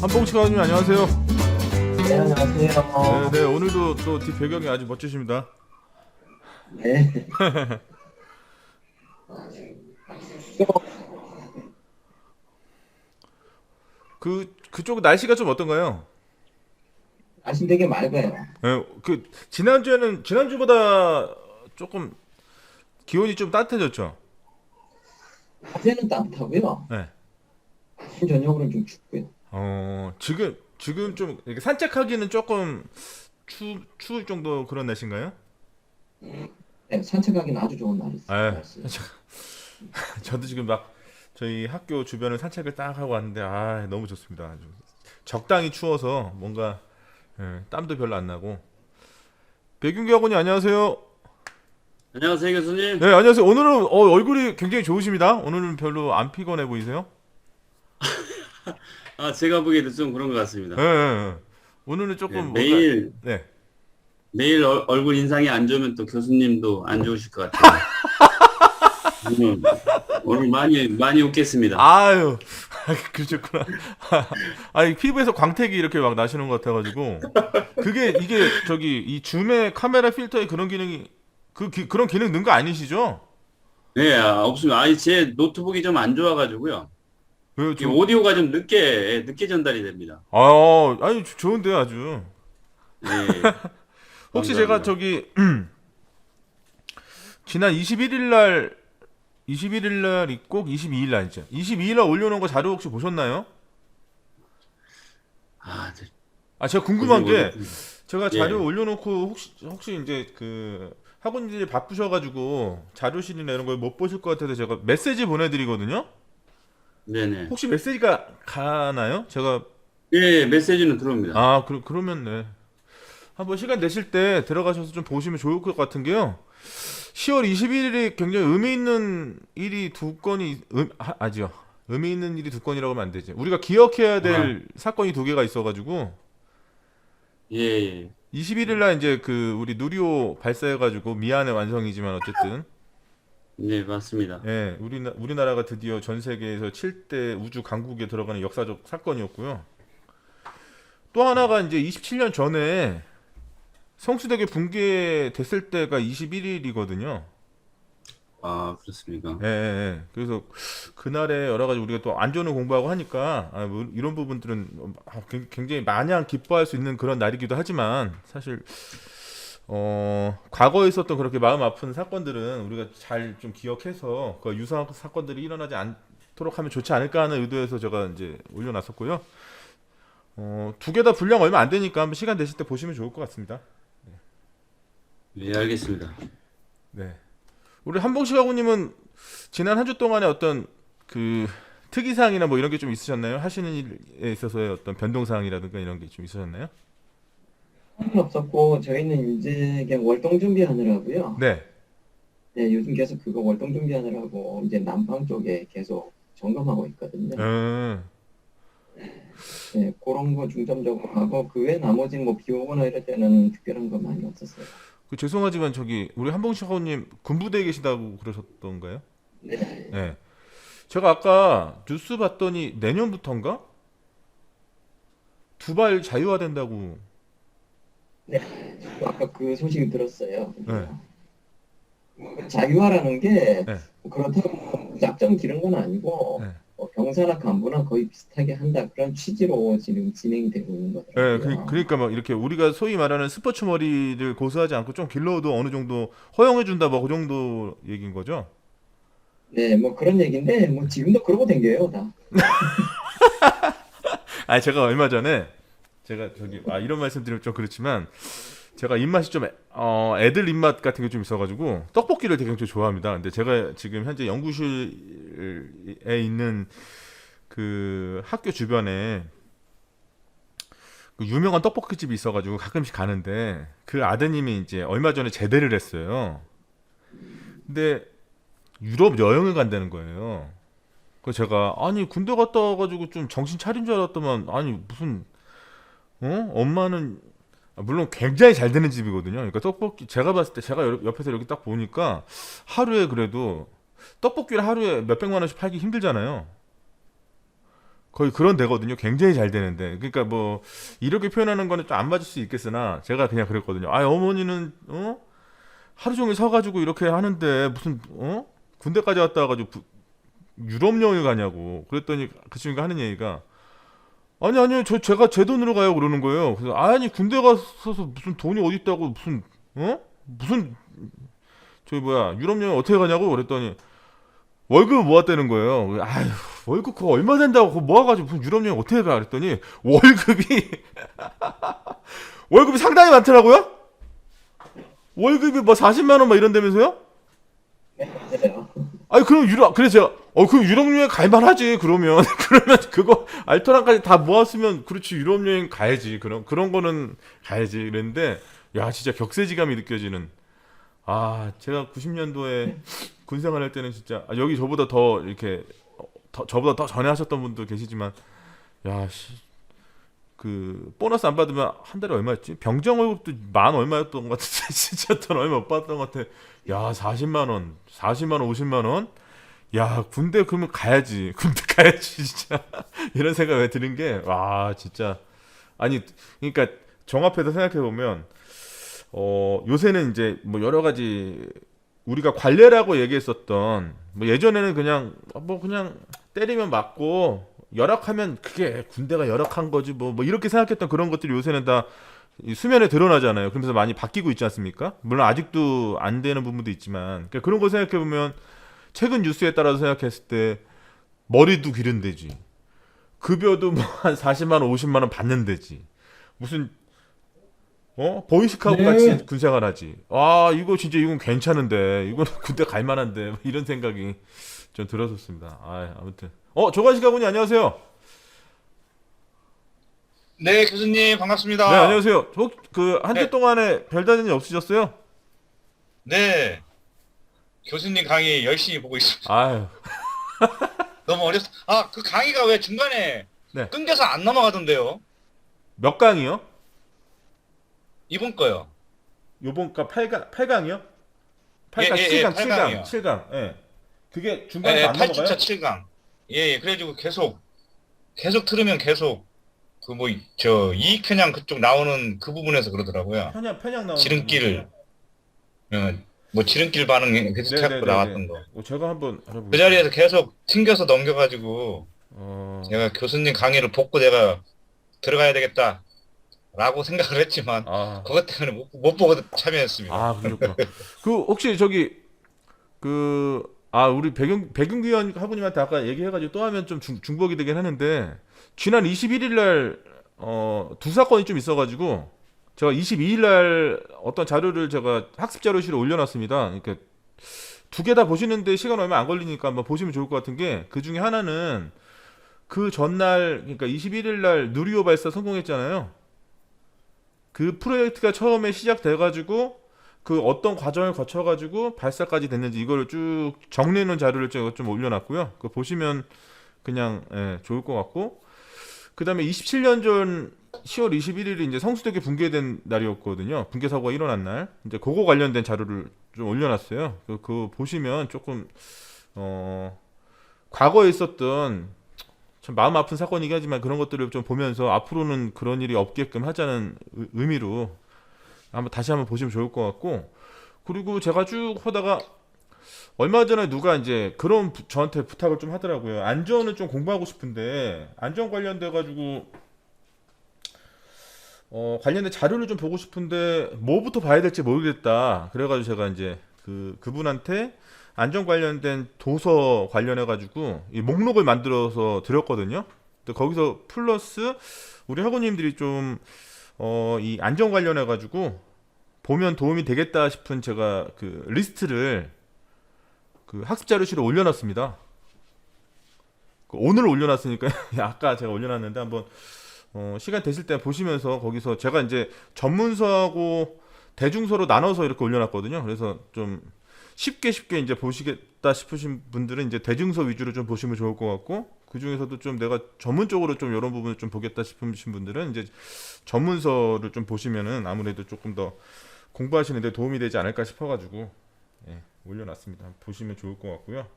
한봉치가님 안녕하세요. 네, 안녕하세요. 네, 오늘도 또 뒷 배경이 아주 멋지십니다. 네. 또 그쪽 날씨가 좀 어떤가요? 날씨 되게 맑아요. 지난주보다 조금 기온이 좀 따뜻해졌죠. 낮에는 따뜻하고요. 네. 아침 저녁으로는 좀 춥고요. 지금 좀 이렇게 산책하기는 조금 추울 정도 그런 날씨인가요? 네, 산책하기는 아주 좋은 아, 날씨. 저도 지금 막 저희 학교 주변을 산책을 딱 하고 왔는데 너무 좋습니다. 아주 적당히 추워서 뭔가 땀도 별로 안 나고. 백윤기 학원님 안녕하세요. 안녕하세요, 교수님. 네, 안녕하세요. 오늘은 얼굴이 굉장히 좋으십니다. 오늘은 별로 안 피곤해 보이세요? 제가 보기에도 좀 그런 것 같습니다. 네, 네, 네. 오늘은 네, 조금 뭔가 매일, 네. 매일 얼굴 인상이 안 좋으면 또 교수님도 안 좋으실 것 같아요. 오늘, 오늘 많이 웃겠습니다. 아유, 그러셨구나. 아니 피부에서 광택이 이렇게 막 나시는 것 같아가지고 이게 저기 이 줌의 카메라 필터에 그런 기능이 그런 기능 넣은 거 아니시죠? 네, 없습니다. 제 노트북이 좀 안 좋아가지고요. 그 이 좀 오디오가 좀 늦게 전달이 됩니다. 아니 좋은데요 아주. 네, 혹시 제가 감사합니다. 저기 지난 21일 날 있고 22일 날 있죠. 22일 날 올려놓은 거 자료 혹시 보셨나요? 네, 제가 보지 궁금한 게 못했습니다. 제가 자료 예, 올려놓고 혹시 이제 그 학원님들이 바쁘셔가지고 자료실이나 이런 걸 못 보실 것 같아서 제가 메시지 보내드리거든요. 네네. 혹시 메시지가 가나요? 제가 예, 메시지는 들어옵니다. 그러면 네. 한번 시간 되실 때 들어가셔서 좀 보시면 좋을 것 같은 게요. 10월 21일이 굉장히 의미 있는 일이 두 건이 아니요. 의미 있는 일이 두 건이라고 하면 안 되지. 우리가 기억해야 아, 될 사건이 두 개가 있어가지고 예, 예. 21일 날 이제 그 우리 누리호 발사해가지고 미안의 완성이지만 어쨌든 네, 맞습니다. 우리나라가 드디어 전 세계에서 7대 우주 강국에 들어가는 역사적 사건이었고요. 또 하나가 이제 27년 전에 성수대교 붕괴됐을 때가 21일이거든요. 그렇습니까? 그래서 그날에 여러 가지 우리가 또 안전을 공부하고 하니까 뭐 이런 부분들은 굉장히 마냥 기뻐할 수 있는 그런 날이기도 하지만 사실 과거에 있었던 그렇게 마음 아픈 사건들은 우리가 잘 좀 기억해서 그 유사한 사건들이 일어나지 않도록 하면 좋지 않을까 하는 의도에서 제가 이제 올려놨었고요. 두 개 다 분량 얼마 안 되니까 한번 시간 되실 때 보시면 좋을 것 같습니다. 네, 알겠습니다. 네. 우리 한봉식 학우님은 지난 한 주 동안에 어떤 그 특이사항이나 뭐 이런 게 좀 있으셨나요? 하시는 일에 있어서의 어떤 변동사항이라든가 이런 게 좀 있으셨나요? 는 없었고 저희는 이제 그냥 월동 준비하느라고요. 네. 네, 요즘 계속 그거 월동 준비하느라고 이제 남방 쪽에 계속 점검하고 있거든요. 음, 네, 그런 거 중점적으로 하고 그 외 나머지는 뭐 비 오거나 이럴 때는 특별한 거 많이 없었어요. 죄송하지만 저기 우리 한봉식 학우님 군부대에 계시다고 그러셨던가요? 네, 네. 제가 아까 뉴스 봤더니 내년부터인가? 두발 자유화된다고. 네, 아까 그 소식을 들었어요. 네. 자유화라는 게 네. 그렇다고 뭐 작정 기른 건 아니고 네. 병사나 간부나 거의 비슷하게 한다 그런 취지로 지금 진행이 되고 있는 거더라고요. 그러니까 막 이렇게 우리가 소위 말하는 스포츠 머리를 고수하지 않고 좀 길러도 어느 정도 허용해 준다 뭐 그 정도 얘기인 거죠? 네, 뭐 그런 얘기인데 뭐 지금도 그러고 댕겨요 다. 제가 얼마 전에 제가 저기 이런 말씀 드리면 좀 그렇지만 제가 입맛이 좀 애들 입맛 같은 게 좀 있어가지고 떡볶이를 되게 굉장히 좋아합니다. 근데 제가 지금 현재 연구실에 있는 그 학교 주변에 그 유명한 떡볶이 집이 있어가지고 가끔씩 가는데 그 아드님이 이제 얼마 전에 제대를 했어요. 근데 유럽 여행을 간다는 거예요. 그래서 제가 아니 군대 갔다 와가지고 좀 정신 차린 줄 알았더만 아니 무슨 엄마는 물론 굉장히 잘 되는 집이거든요. 그러니까 떡볶이 제가 봤을 때 제가 옆에서 이렇게 딱 보니까 하루에 그래도 떡볶이를 하루에 몇 백만 원씩 팔기 힘들잖아요. 거의 그런 데거든요. 굉장히 잘 되는데. 그러니까 뭐 이렇게 표현하는 거는 좀 안 맞을 수 있겠으나 제가 그냥 그랬거든요. 아, 어머니는 하루 종일 서가지고 이렇게 하는데 무슨 군대까지 갔다 와가지고 유럽 여행 가냐고. 그랬더니 그 친구가 하는 얘기가 아니 아니요 제가 제 돈으로 가요 그러는 거예요. 그래서 아니 군대 가서 무슨 돈이 어디 있다고 무슨 저기 뭐야 유럽 여행 어떻게 가냐고 그랬더니 월급을 모았다는 거예요. 아휴 월급 그거 얼마 된다고 그거 모아가지고 무슨 유럽 여행 어떻게 가 그랬더니 월급이 월급이 상당히 많더라고요. 월급이 뭐 40만 원 막 이런다면서요? 네, 맞아요. 아니 그럼 그래서 제가 그럼 유럽 여행 갈만하지 그러면 그러면 그거 알토란까지 다 모았으면 그렇지 유럽 여행 가야지 그런 거는 가야지 이랬는데 야 진짜 격세지감이 느껴지는 아 제가 90년도에 군 생활할 때는 진짜 여기 저보다 더 이렇게 저보다 더 전에 하셨던 분도 계시지만 야 그 보너스 안 받으면 한 달에 얼마였지? 병장 월급도 만 얼마였던 것 같은데 진짜 돈 얼마 못 받았던 것 같아. 야 40만 원, 50만 원. 야 군대 그러면 가야지. 군대 가야지 진짜. 이런 생각이 드는 게 와 진짜 아니 그러니까 종합해서 생각해 보면 요새는 이제 뭐 여러 가지 우리가 관례라고 얘기했었던 뭐 예전에는 그냥 때리면 맞고 열악하면 그게 군대가 열악한 거지 뭐 이렇게 생각했던 그런 것들이 요새는 다 이 수면에 드러나잖아요. 그러면서 많이 바뀌고 있지 않습니까? 물론 아직도 안 되는 부분도 있지만 그러니까 그런 거 생각해 보면 최근 뉴스에 따라서 생각했을 때 머리도 기른대지 급여도 뭐 한 40만 원 50만 원 받는 데지 무슨 보이스카우트 같이 군 생활하지. 아 이거 진짜 이건 괜찮은데 이건 군대 갈만한데 뭐 이런 생각이 좀 들었었습니다. 아 아무튼 조관식 가군이 안녕하세요. 네, 교수님 반갑습니다. 네 안녕하세요. 그 한 주 네. 동안에 별다른 일 없으셨어요? 네, 교수님 강의 열심히 보고 있습니다. 아유 너무 어렸어. 아, 그 강의가 왜 중간에 네. 끊겨서 안 넘어가던데요? 몇 강이요? 이번 거요. 요번 가 8강이요? 8강 예, 7강 8강이요. 7강 예. 그게 예, 중간에서 안 8주차 넘어가요? 7강. 예, 그래가지고 계속 들으면 계속 그 뭐 저 이익편향 그쪽 나오는 그 부분에서 그러더라고요. 편향 나오는 지름길, 뭐 지름길 반응 계속 자꾸 네네네네. 나왔던 거. 제가 한번 그 알아보겠습니다. 자리에서 계속 튕겨서 넘겨가지고 제가 교수님 강의를 복고 내가 들어가야 되겠다. 라고 생각을 했지만 아, 그것 때문에 못 보고 참여했습니다. 그렇구나. 그 혹시 우리 백윤기 의원 하부님한테 아까 얘기해가지고 또 하면 좀 중복이 되긴 하는데 지난 21일 날 두 사건이 좀 있어가지고 제가 22일 날 어떤 자료를 제가 학습 자료실에 올려놨습니다. 그러니까 두 개 다 보시는데 시간 얼마 안 걸리니까 한번 보시면 좋을 것 같은 게 그 중에 하나는 그 전날 그러니까 21일 날 누리호 발사 성공했잖아요. 그 프로젝트가 처음에 시작돼가지고 그 어떤 과정을 거쳐가지고 발사까지 됐는지 이거를 쭉 정리해놓은 자료를 제가 좀 올려놨고요. 그거 보시면 그냥 좋을 것 같고 그 다음에 27년 전 10월 21일이 이제 성수대교 붕괴된 날이었거든요. 붕괴 사고가 일어난 날. 이제 그거 관련된 자료를 좀 올려놨어요. 그거 보시면 조금 과거에 있었던 참 마음 아픈 사건이긴 하지만 그런 것들을 좀 보면서 앞으로는 그런 일이 없게끔 하자는 의미로 다시 한번 보시면 좋을 것 같고 그리고 제가 쭉 하다가 얼마 전에 누가 이제 저한테 부탁을 좀 하더라고요. 안전을 좀 공부하고 싶은데 안전 관련돼 가지고 관련된 자료를 좀 보고 싶은데 뭐부터 봐야 될지 모르겠다. 그래가지고 제가 이제 그분한테 안전 관련된 도서 관련해 가지고 이 목록을 만들어서 드렸거든요. 근데 거기서 플러스 우리 학우님들이 좀 이 안전 관련해 가지고 보면 도움이 되겠다 싶은 제가 그 리스트를 그 학습 자료실에 올려놨습니다. 오늘 올려놨으니까 아까 제가 올려놨는데 한번 시간 되실 때 보시면서 거기서 제가 이제 전문서하고 대중서로 나눠서 이렇게 올려놨거든요. 그래서 좀 쉽게 이제 보시겠다 싶으신 분들은 이제 대중서 위주로 좀 보시면 좋을 것 같고 그 중에서도 좀 내가 전문적으로 좀 이런 부분을 좀 보겠다 싶으신 분들은 이제 전문서를 좀 보시면은 아무래도 조금 더 공부하시는데 도움이 되지 않을까 싶어가지고 올려놨습니다. 보시면 좋을 것 같고요.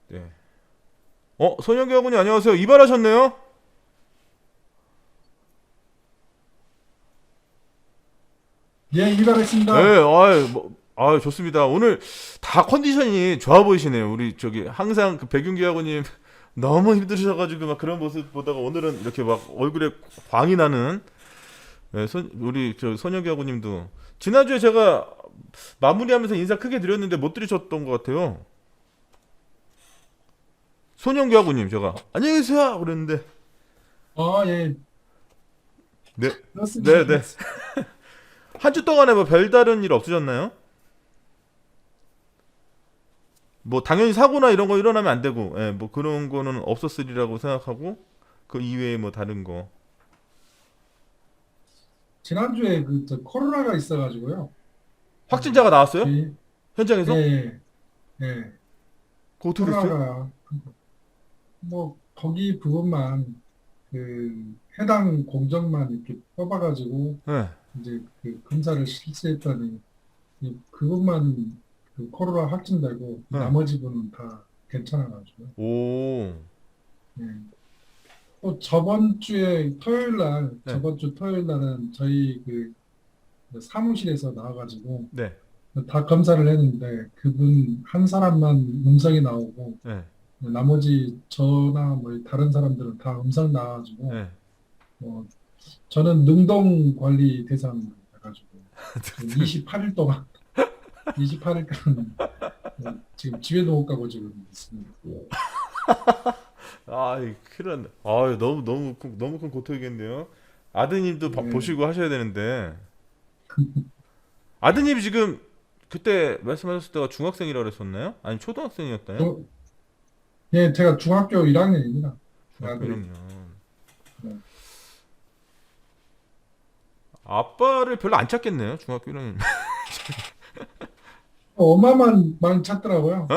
네. 손영기 아군님 안녕하세요. 이발하셨네요? 예, 이발했습니다. 네, 좋습니다. 오늘 다 컨디션이 좋아 보이시네요. 우리 저기 항상 그 백윤기 아군님 너무 힘드셔가지고 막 그런 모습 보다가 오늘은 이렇게 막 얼굴에 광이 나는 우리 저 손영기 아군님도 지난주에 제가 마무리하면서 인사 크게 드렸는데 못 드리셨던 것 같아요. 손영기 아군님 제가 안녕히 계세요 그랬는데 예. 네, 그렇습니다. 네. 한 주 동안에 뭐 별다른 일 없으셨나요? 뭐 당연히 사고나 이런 거 일어나면 안 되고, 뭐 그런 거는 없었으리라고 생각하고 그 이외에 뭐 다른 거. 지난주에 코로나가 있어가지고요. 확진자가 나왔어요? 저희- 현장에서? 예, 예. 그거 어떻게 됐어요? 코로나가 뭐 거기 부분만 해당 공정만 이렇게 뽑아가지고 네. 이제 검사를 실시했더니 그것만 코로나 확진되고 네. 나머지 분은 다 괜찮아가지고. 오. 예. 또 저번 주에 네. 저번 주 토요일 날은 저희 사무실에서 나와가지고 네. 다 검사를 했는데 그분 한 사람만 음성이 나오고 네. 나머지 저나 뭐 다른 사람들은 다 음성 나와가지고 네. 저는 능동 관리 대상 돼가지고 28일 동안 28일간 지금 집에도 못 가고 지금 있습니다. 큰일 났네. 너무 큰 고통이겠네요. 아드님도 네. 보시고 하셔야 되는데. 아드님이 지금 그때 말씀하셨을 때가 중학생이라고 그랬었나요? 아니 초등학생이었나요? 예, 제가 중학교 1학년입니다. 중학교 아들이. 1학년. 네. 아빠를 별로 안 찾겠네요. 중학교 1학년. 엄마만 많이 찾더라고요.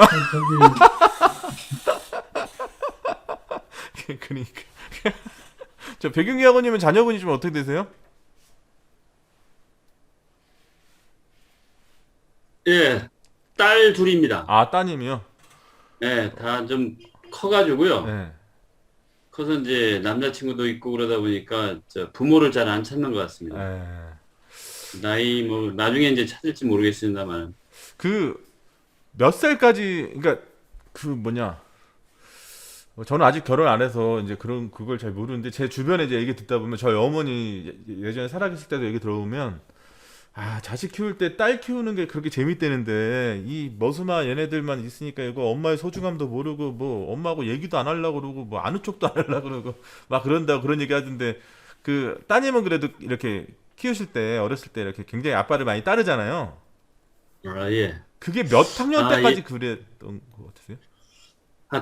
그러니까. 저 백윤기 학원님은 자녀분이 좀 어떻게 되세요? 예, 딸 둘입니다. 아, 따님이요? 예, 다 좀 커가지고요. 네. 커서 이제 남자친구도 있고 그러다 보니까 부모를 잘 안 찾는 것 같습니다. 나이 뭐 나중에 이제 찾을지 모르겠습니다만. 몇 살까지, 그러니까 저는 아직 결혼 안 해서 이제 그걸 잘 모르는데 제 주변에 이제 얘기 듣다 보면 저희 어머니 예전에 살아계실 때도 얘기 들어보면 자식 키울 때 딸 키우는 게 그렇게 재밌대는데 이 머스마 얘네들만 있으니까 이거 엄마의 소중함도 모르고 뭐 엄마하고 얘기도 안 하려고 그러고 뭐 아는 척도 안 하려고 그러고 막 그런다고 그런 얘기 하던데 따님은 그래도 이렇게 키우실 때 어렸을 때 이렇게 굉장히 아빠를 많이 따르잖아요. 아, 예. 그게 몇 학년 때까지 예. 그랬던 것 같으세요?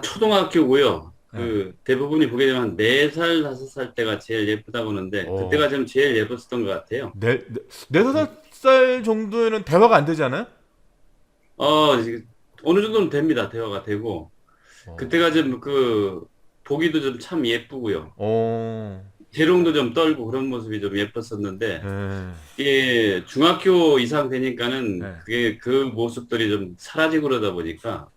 초등학교고요. 네. 대부분이 보게 되면 4살, 5살 때가 제일 예쁘다고 하는데 그때가 좀 제일 예뻤었던 것 같아요. 네다섯 살 정도에는 대화가 안 되지 않아요? 이제 어느 정도는 됩니다. 대화가 되고. 그때가 좀 보기도 좀 참 예쁘고요. 재롱도 좀 떨고 그런 모습이 좀 예뻤었는데 네. 이게 중학교 이상 되니까는 네. 그게 그 모습들이 좀 사라지고 그러다 보니까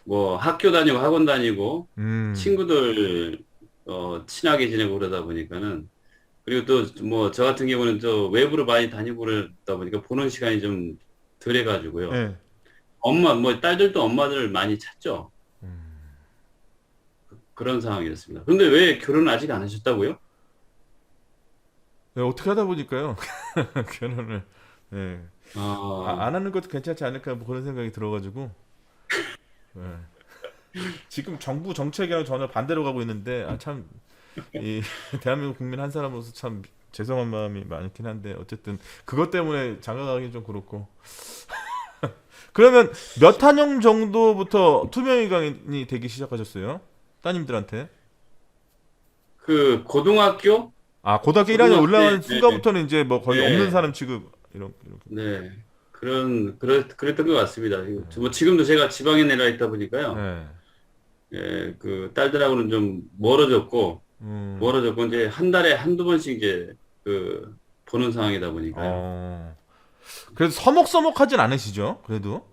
뭐 학교 다니고 학원 다니고 친구들 친하게 지내고 그러다 보니까는 그리고 또 뭐 저 같은 경우는 외부로 많이 다니고 그러다 보니까 보는 시간이 좀 덜해가지고요. 네. 딸들도 엄마들 많이 찾죠. 그런 상황이었습니다. 그런데 왜 결혼을 아직 안 하셨다고요? 네, 어떻게 하다 보니까요. 결혼을 네. 안 하는 것도 괜찮지 않을까 뭐 그런 생각이 들어가지고 네. 지금 정부 정책이랑 전혀 반대로 가고 있는데 참 이 대한민국 국민 한 사람으로서 참 죄송한 마음이 많긴 한데 어쨌든 그것 때문에 장가가기 좀 그렇고 그러면 몇 학년 정도부터 투명인간이 되기 시작하셨어요? 따님들한테? 고등학교? 고등학교 1학년 올라간 네, 순간부터는 이제 뭐 거의 네. 없는 사람 취급 이렇게. 네. 그랬던 것 같습니다. 뭐 지금도 제가 지방에 내려 있다 보니까요. 네. 예, 딸들하고는 좀 멀어졌고 이제 한 달에 한두 번씩 이제 보는 상황이다 보니까요. 그래도 서먹서먹하진 않으시죠? 그래도?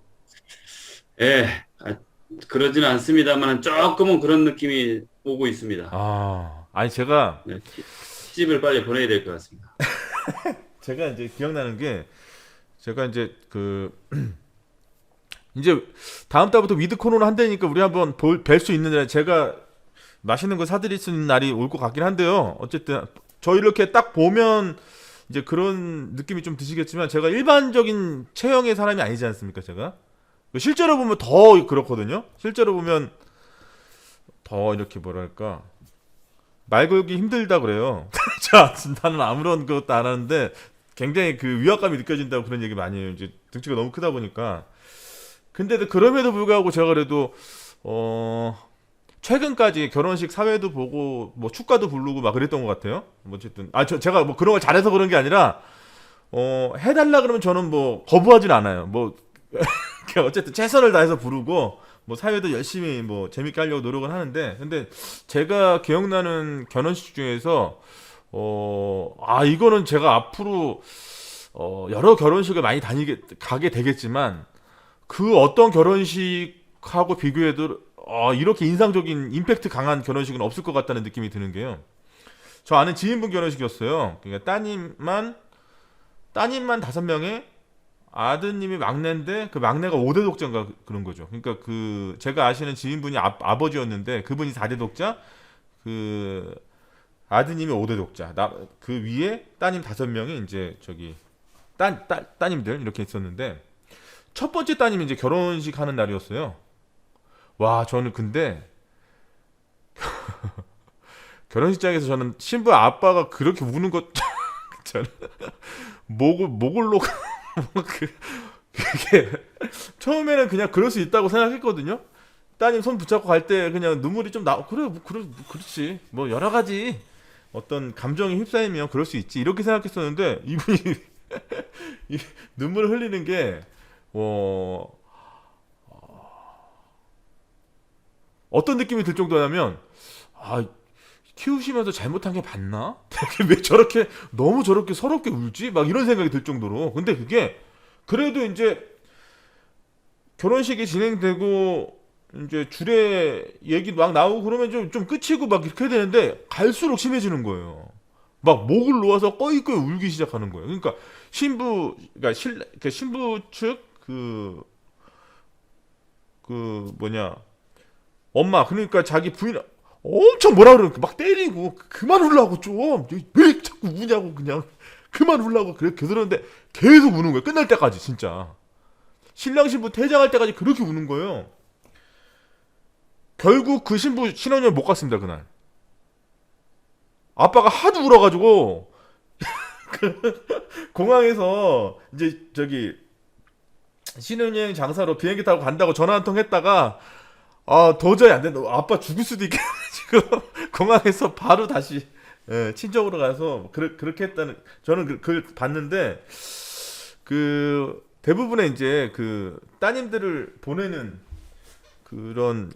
예, 그러지는 않습니다만 조금은 그런 느낌이 오고 있습니다. 아니 제가 네, 시집을 빨리 보내야 될 것 같습니다. 이제 기억나는 게 제가 이제 이제 다음 달부터 위드 코로나 한다니까 우리 한번 뵐 수 있는 날 제가 맛있는 거 사드릴 수 있는 날이 올 것 같긴 한데요. 어쨌든 저 이렇게 딱 보면 이제 그런 느낌이 좀 드시겠지만 제가 일반적인 체형의 사람이 아니지 않습니까? 제가 실제로 보면 더 그렇거든요. 실제로 보면 더 이렇게 뭐랄까 말 걸기 힘들다 그래요. 자, 나는 아무런 것도 안 하는데 굉장히 그 위압감이 느껴진다고 그런 얘기 많이 해요. 이제 등치가 너무 크다 보니까. 근데 그럼에도 불구하고 제가 그래도 최근까지 결혼식 사회도 보고 뭐 축가도 부르고 막 그랬던 것 같아요. 뭐 어쨌든 제가 뭐 그런 걸 잘해서 그런 게 아니라 해달라 그러면 저는 뭐 거부하진 않아요. 뭐 어쨌든 최선을 다해서 부르고 뭐 사회도 열심히 뭐 재밌게 하려고 노력은 하는데 근데 제가 기억나는 결혼식 중에서 이거는 제가 앞으로 여러 결혼식을 많이 가게 되겠지만 그 어떤 결혼식하고 비교해도 이렇게 인상적인 임팩트 강한 결혼식은 없을 것 같다는 느낌이 드는 게요. 저 아는 지인분 결혼식이었어요. 그러니까 따님만 5명에 아드님이 막내인데 그 막내가 5대 독자인가 그런 거죠. 그러니까 그 제가 아시는 지인분이 아버지였는데 그분이 4대 독자, 그 아드님이 5대 독자, 그 위에 따님 5명이 이제 저기 따님들 이렇게 있었는데 첫 번째 따님이 이제 결혼식 하는 날이었어요. 와, 저는 근데 결혼식장에서 저는 신부 아빠가 그렇게 우는 것 저는 목을 놓고 그게 처음에는 그냥 그럴 수 있다고 생각했거든요. 따님 손 붙잡고 갈 때 그냥 눈물이 좀 그렇지 뭐 여러 가지 어떤 감정이 휩싸이면 그럴 수 있지 이렇게 생각했었는데 이분이 눈물을 흘리는 게 어떤 느낌이 들 정도냐면 키우시면서 잘못한 게 맞나? 왜 저렇게 너무 저렇게 서럽게 울지? 막 이런 생각이 들 정도로. 근데 그게 그래도 이제 결혼식이 진행되고 이제 줄에 얘기 막 나오고 그러면 좀 끝이고 막 이렇게 되는데 갈수록 심해지는 거예요. 막 목을 놓아서 꺼이꺼이 울기 시작하는 거예요. 그러니까 그러니까 신부 측 뭐냐 엄마 그러니까 자기 부인 엄청 뭐라 그러니까 막 때리고 그만 울라고 좀 왜 자꾸 우냐고 그냥 그만 울라고 그렇게 그러는데 계속 우는 거예요. 끝날 때까지 진짜 신랑 신부 퇴장할 때까지 그렇게 우는 거예요. 결국 그 신부 신혼여행 못 갔습니다 그날. 아빠가 하도 울어가지고 공항에서 이제 저기 신혼여행 장사로 비행기 타고 간다고 전화 한 통 했다가 도저히 안 된다. 아빠 죽을 수도 있겠지고 공항에서 바로 다시 친정으로 가서 그렇게 했다는 저는 그걸 봤는데 그 대부분의 이제 그 따님들을 보내는 그런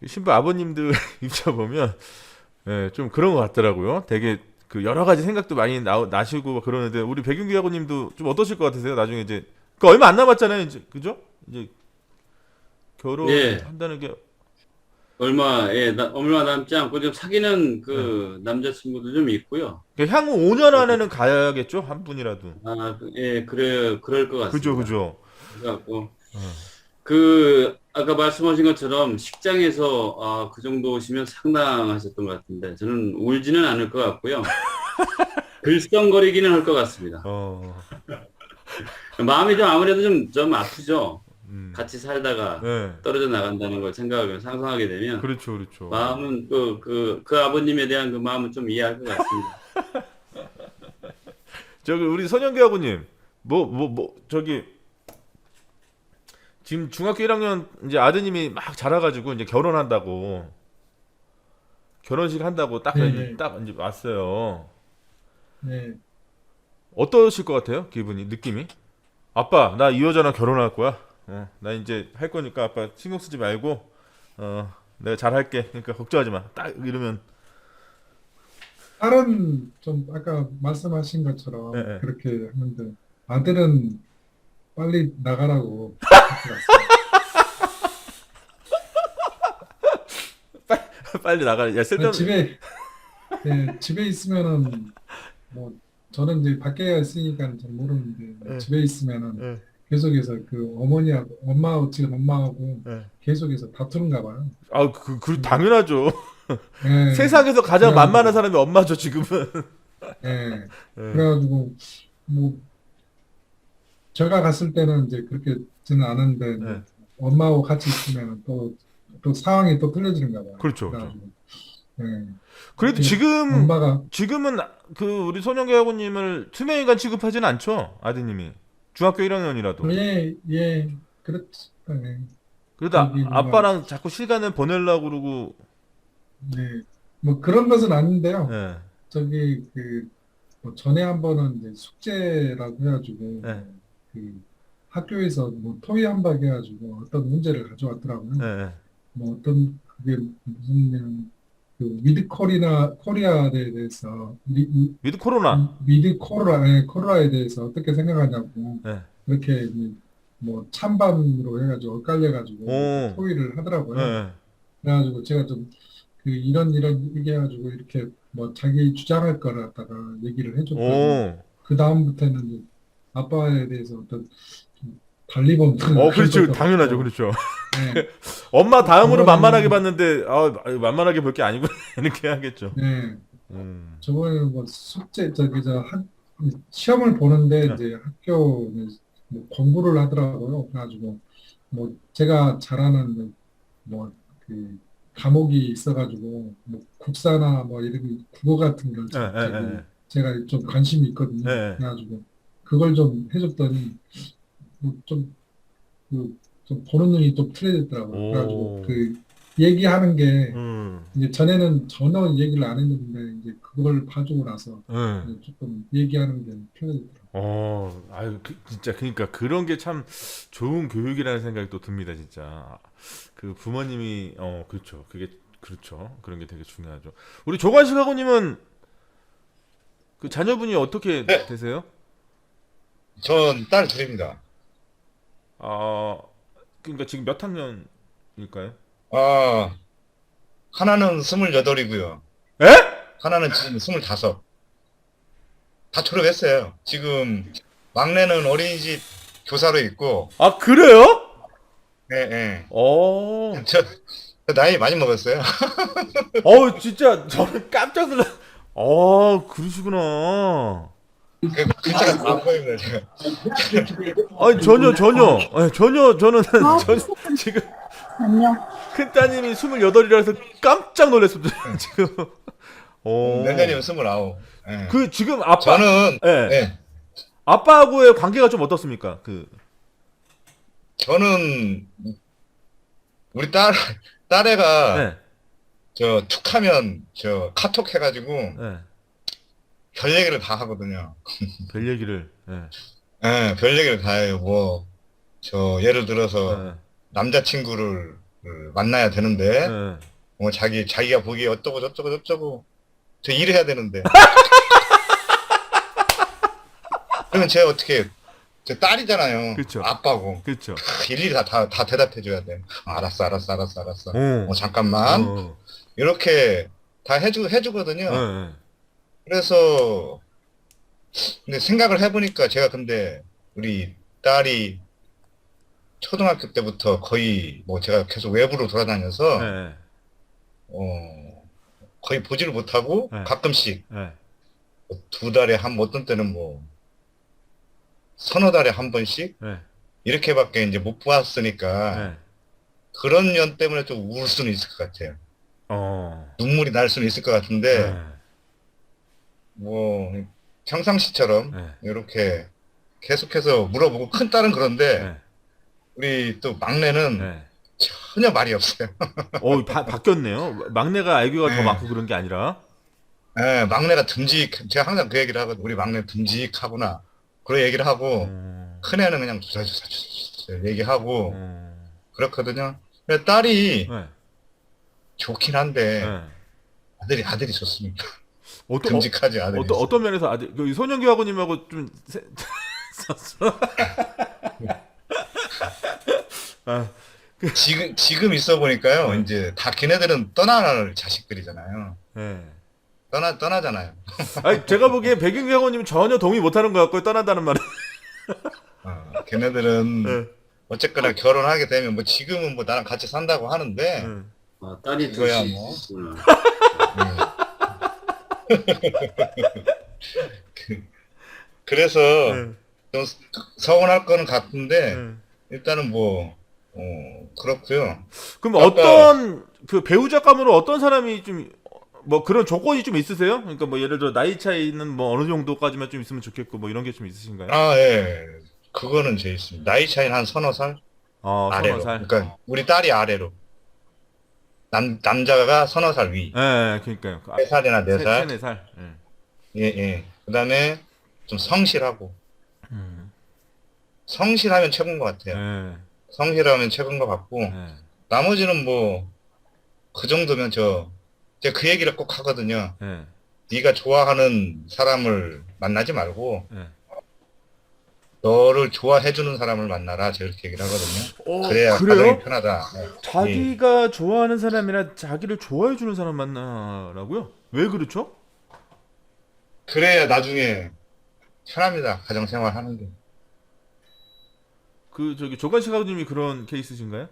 신부 아버님들 입장 보면 좀 그런 것 같더라고요. 되게 그 여러 가지 생각도 많이 나시고 그러는데 우리 백윤기 아버님도 좀 어떠실 것 같으세요? 나중에 이제 그 얼마 안 남았잖아요, 이제 그죠? 이제 결혼한다는 게 얼마 남지 않고 좀 사귀는 그 남자친구도 좀 있고요. 향후 5년 안에는 가야겠죠, 한 분이라도. 그럴 것 같습니다. 그죠. 그래갖고 아까 말씀하신 것처럼 식장에서 그 정도 오시면 상당하셨던 것 같은데 저는 울지는 않을 것 같고요. 글썽거리기는 할 것 같습니다. 마음이 좀 아무래도 좀 아프죠. 같이 살다가 떨어져 나간다는 걸 상상하게 되면 그렇죠. 마음은 그 아버님에 대한 그 마음은 좀 이해할 것 같습니다. 저기 우리 선영기 아버님 저기 지금 중학교 1학년 이제 아드님이 막 자라가지고 이제 결혼한다고 결혼식 한다고 딱 이제 왔어요. 네. 어떠실 것 같아요? 기분이 느낌이? 아빠 나 이 여자랑 결혼할 거야. 나 이제 할 거니까 아빠 신경 쓰지 말고 내가 잘할게. 그러니까 걱정하지 마. 딱 이러면 딸은 좀 아까 말씀하신 것처럼 네. 그렇게 하는데 아들은 빨리 나가라고 그렇게 왔어요. 빨리 나가. 야, 쓸데없는. 집에 집에 있으면은 뭐 저는 이제 밖에 있으니까 잘 모르는데 네. 집에 있으면은 네. 계속해서 그 어머니하고 지금 엄마하고 네. 계속해서 다투는가 봐요. 아, 당연하죠. 예, 세상에서 가장 그래가지고- 만만한 사람이 엄마죠, 지금은. 예. 예. 그래가지고 뭐 제가 갔을 때는 이제 그렇게지는 않은데 이제 네. 엄마하고 같이 있으면 또 상황이 또 틀려지는가 봐요. 그렇죠, 그래가지고 예. 그래도 그 엄마가 지금은 그 우리 손영계하고님을 투명인간 취급하지는 않죠, 아드님이. 중학교 1학년이라도. 그렇지. 예. 그래도 저기 뭔가- 아빠랑 자꾸 시간을 보내려고 그러고. 네. 뭐 그런 것은 아닌데요. 예. 저기 뭐 전에 한 번은 이제 숙제라고 해가지고 네. 그 학교에서 뭐 토의 한박 해가지고 어떤 문제를 가져왔더라고요. 예. 예. 뭐 어떤 그게 무슨 그 위드 코리아에 대해서 위드 코로나. 위드 코로나에 대해서 어떻게 생각하냐고 예. 그렇게 이제 뭐 찬반으로 해가지고 엇갈려가지고 오. 토의를 하더라고요. 예. 그래가지고 제가 좀 이런 얘기해가지고 이렇게 뭐 자기 주장할 거를 갖다가 얘기를 해줬더니 오. 그 다음부터는 이제 아빠에 대해서 어떤 좀 달리본 그렇죠. 당연하죠. 그렇죠. 네, 엄마 다음으로 저거는- 만만하게 봤는데, 만만하게 볼 게 아니고, 이렇게 하겠죠. 네. 음. 저번에는 뭐 숙제 시험을 보는데 네. 이제 학교 뭐 공부를 하더라고요. 그래가지고 뭐 제가 잘하는 뭐 그 과목이 있어가지고 뭐 국사나 뭐 이런 국어 같은 걸 예. 제가 좀 관심이 있거든요. 네. 그래가지고 그걸 좀 해줬더니 좀 보는 눈이 좀 틀려졌더라고요. 오. 그래가지고 얘기하는 게 음. 이제 전에는 전혀 얘기를 안 했는데 이제 그걸 봐주고 나서 예. 이제 조금 얘기하는 게 틀려졌더라고요. 진짜 그러니까 그런 게 참 좋은 교육이라는 생각이 또 듭니다, 진짜. 그 부모님이 그렇죠. 그게 그렇죠. 그런 게 되게 중요하죠. 우리 조관식 학우님은 그 자녀분이 어떻게 네. 되세요? 전 딸 둘입니다. 그러니까 지금 몇 학년일까요? 하나는 28이고요. 에? 하나는 지금 25. 다 졸업했어요. 지금 막내는 어린이집 교사로 있고, 아, 그래요? 예. 어. 저 나이 많이 먹었어요. 진짜 저는 깜짝 놀라. 그러시구나. 글자가 안 보입니다, 제가. 아니 전혀 저는 지금 안녕. 큰 따님이 28이라서 깜짝 놀랐습니다. 지금. 내년이면 29. 예. 그 지금 아빠 저는, 예. 예. 아빠하고의 관계가 좀 어떻습니까? 저는 우리 딸애가 네. 저 툭하면 저 카톡 해가지고 네. 별 얘기를 다 하거든요. 별 얘기를. 네. 예, 별 얘기를 다 해요. 뭐, 예를 들어서 네. 남자친구를 만나야 되는데, 네. 뭐 자기가 보기에 어쩌고 저쩌고 저 일해야 되는데. 그러면 제가 어떻게, 제 딸이잖아요. 그쵸. 아빠고. 그렇죠. 일일이 다 대답해줘야 돼. 알았어. 잠깐만. 어. 이렇게 다 해주거든요. 네. 그래서, 근데 생각을 해보니까 근데 우리 딸이 초등학교 때부터 거의 뭐 제가 계속 외부로 돌아다녀서, 네. 거의 보지를 못하고 네. 가끔씩 네. 2달에 어떤 때는 뭐 서너 달에 한 번씩 네. 이렇게밖에 이제 못 보았으니까 네. 그런 년 때문에 좀 울 수는 있을 것 같아요. 눈물이 날 수는 있을 것 같은데 네. 뭐 평상시처럼 네. 이렇게 계속해서 물어보고 큰 딸은 그런데 네. 우리 또 막내는 네. 전혀 말이 없어요. 바뀌었네요. 막내가 애교가 더 네. 많고 그런 게 아니라. 예, 막내가 제가 항상 그 얘기를 하거든요. 우리 막내 듬직하구나. 그런 얘기를 하고 큰애는 그냥 주저주저 얘기하고 그렇거든요. 근데 딸이 네. 좋긴 한데 네. 아들이 좋습니다. 어떤 듬직하지 아들이. 어떤 면에서 아들 손영규 하고님하고 좀 지금 있어 보니까요. 네. 이제 다 걔네들은 떠나갈 자식들이잖아요. 예. 떠나잖아요. 아니 제가 보기엔 백윤기 학원님 전혀 동의 못하는 것 같고요. 떠난다는 말은. 걔네들은 예. 어쨌거나 결혼하게 되면 뭐 지금은 뭐 나랑 같이 산다고 하는데 예. 아, 딸이 그거야, 둘이 뭐. 있구나. 그래서 예. 좀 서운할 거는 같은데 예. 일단은 뭐 그렇고요. 그럼 아까- 어떤 그 배우자감으로 어떤 사람이 좀 뭐 그런 조건이 좀 있으세요? 그러니까 뭐 예를 들어 나이 차이는 뭐 어느 정도까지만 좀 있으면 좋겠고 뭐 이런 게 좀 있으신가요? 예. 그거는 제 있습니다. 나이 차이는 한 서너 살 아래로. 서너 살. 그러니까 우리 딸이 아래로. 남자가 서너 살 위. 예, 그러니까요. 3살이나 4살. 4살. 예. 예. 그다음에 좀 성실하고. 음. 성실하면 최고인 것 같아요. 예. 성실하면 최고인 것 같고 예. 나머지는 뭐 그 정도면 제가 그 얘기를 꼭 하거든요. 예. 네가 좋아하는 사람을 만나지 말고 예. 너를 좋아해주는 사람을 만나라. 제가 이렇게 얘기를 하거든요. 그래야 그래요? 가정이 편하다. 자기가 좋아하는 사람이나 자기를 좋아해 주는 사람 만나라고요? 왜 그렇죠? 그래야 나중에 편합니다. 가정 생활 하는 게. 그 저기 조관식 아버님이 그런 케이스신가요?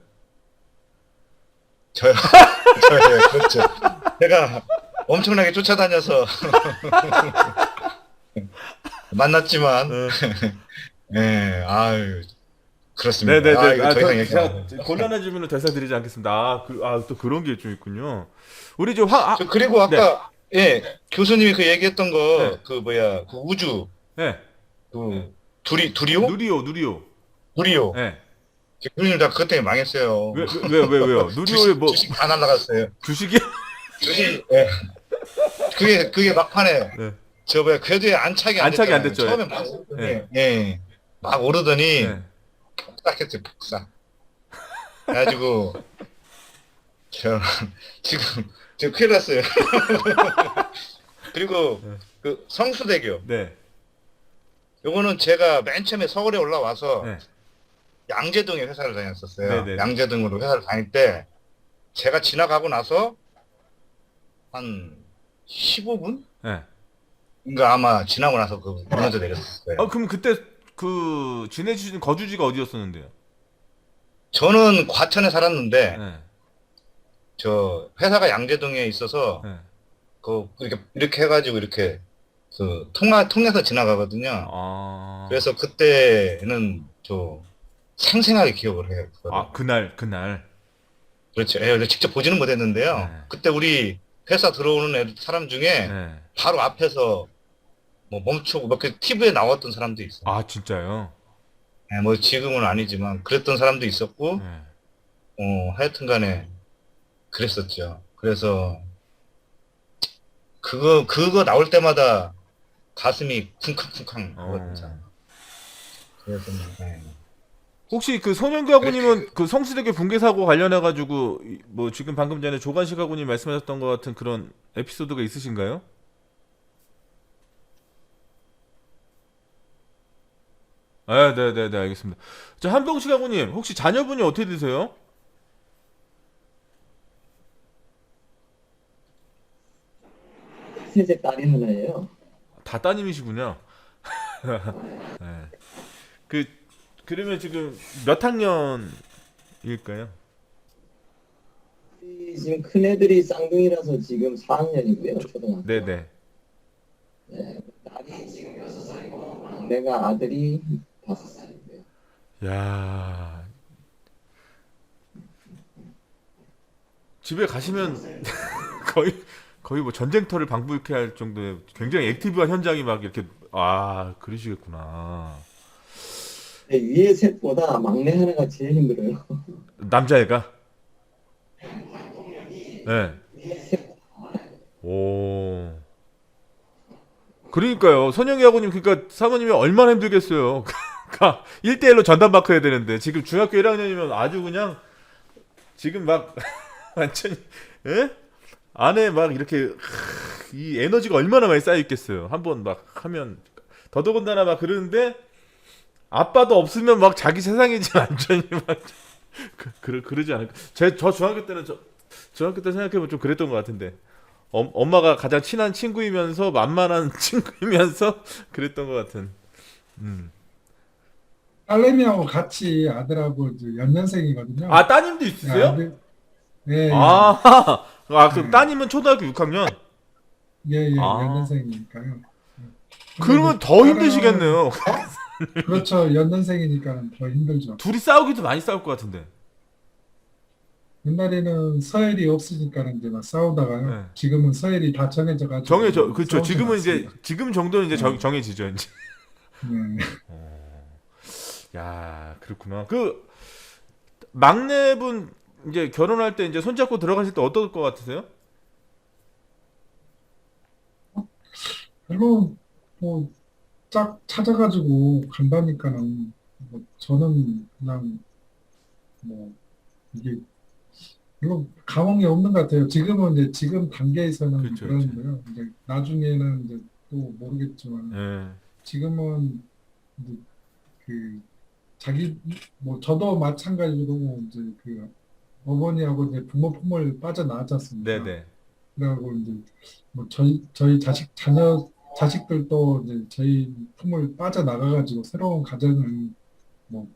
저요. 저요. 그렇죠. 제가 엄청나게 쫓아다녀서 만났지만 예, 아유, 그렇습니다. 네네네. 이거 더 이상 얘기 안 해요. 제가 곤란해지면 대사 드리지 않겠습니다. 또 그런 게 좀 있군요. 우리 그리고 아까 예, 교수님이 그 얘기했던 거, 네. 그 우주, 네. 그 두리오? 누리호. 예. 네. 교수님 나 그것 때문에 망했어요. 왜요? 누리호에 뭐 주식 다 날라갔어요. 주식이? 주식, 예. 그게 막판에 네. 궤도에 안착이 안 안착이 안 됐잖아요. 됐죠. 처음에 막 오르더니, 네. 예. 막 오르더니 네. 폭삭했어요, 폭삭. 그래가지고 지금 큰일 났어요. 그리고 그 성수대교. 네. 요거는 제가 맨 처음에 서울에 올라와서 네. 양재동에 회사를 다녔었어요. 네네. 양재동으로 회사를 다닐 때 제가 지나가고 나서 한 15분? 네. 그러니까 아마 지나고 나서 그 무너져 내렸을 거예요. 그럼 그때 그 지내주신 거주지가 어디였었는데요? 저는 과천에 살았는데 네. 저 회사가 양재동에 있어서 네. 그 이렇게 해가지고 이렇게 그 통해서 지나가거든요. 그래서 그때는 저 생생하게 기억을 해요. 그거를. 그날. 그렇죠. 예, 직접 보지는 못했는데요. 네. 그때 우리 회사 들어오는 사람 중에 네. 바로 앞에서 뭐 멈추고 몇 개 TV에 나왔던 사람도 있어요. 진짜요? 예, 뭐 지금은 아니지만 그랬던 사람도 있었고, 네. 하여튼간에 그랬었죠. 그래서 그거 나올 때마다 가슴이 쿵쾅쿵쾅 하거든요. 그래서 네. 혹시 그 손영규 아고님은 그 성수대교 붕괴 사고 관련해 가지고 뭐 지금 방금 전에 조관식 아고님 말씀하셨던 것 같은 그런 에피소드가 있으신가요? 네, 알겠습니다. 자, 한병식 아고님 혹시 자녀분이 어떻게 되세요? 셋째 딸이 하나예요. 다 따님이시군요. 네. 그러면 지금 몇 학년일까요? 지금 큰 애들이 쌍둥이라서 지금 4학년이고요. 초등학교. 네네. 네, 딸이 지금 6살이고 막내가 아들이 5살이고요. 야, 집에 가시면 거의 뭐 전쟁터를 방불케 할 정도의 굉장히 액티브한 현장이 막 이렇게 그러시겠구나. 네, 위에 셋보다 막내 하나가 제일 힘들어요. 남자애가? 네. 오. 그러니까요. 선영이 아버님 그러니까 사모님이 얼마나 힘들겠어요. 그러니까 1대1로 전담 마크 해야 되는데 지금 중학교 1학년이면 아주 그냥 지금 막 완전히 예? 안에 막 이렇게 이 에너지가 얼마나 많이 쌓여 있겠어요. 한번 막 하면 더더군다나 막 그러는데 아빠도 없으면 막 자기 세상이지 완전히 막 그러지 않을까? 저 중학교 때는 중학교 때 생각해보면 좀 그랬던 것 같은데. 엄마가 가장 친한 친구이면서 만만한 친구이면서 그랬던 것 같은. 음. 딸내미하고 같이 아들하고 이제 연년생이거든요. 아, 따님도 있으세요? 아들, 예, 아, 그럼 예, 따님은 초등학교 6학년? 예, 예, 아, 연년생이니까요. 근데 이제 그러면 더 딸은, 힘드시겠네요. 그렇죠. 연년생이니까 더 힘들죠. 둘이 싸우기도 많이 싸울 것 같은데. 옛날에는 서열이 없으니까 이제 막 싸우다가요. 네. 지금은 서열이 다 정해져가지고 그렇죠. 싸우진 지금은 이제, 않습니다. 지금 정도는 이제 네, 정해지죠, 이제. 네. 야, 그렇구나. 막내분, 이제 결혼할 때 이제 손잡고 들어가실 때 어떨 것 같으세요? 별로 뭐 짝 찾아가지고 간다니까는 뭐 저는 그냥 뭐 이게 별로 감흥이 없는 것 같아요. 지금은 이제 지금 단계에서는 그렇죠, 그렇죠. 그러는데요. 이제 나중에는 이제 또 모르겠지만 예. 지금은 이제 그 자기 뭐 저도 마찬가지로 이제 그 어머니하고 이제 부모 품을 빠져나왔지 않습니까? 네네. 그래가지고 이제 뭐 저희 자식들도 이제 저희 품을 빠져나가가지고 새로운 가정을 뭐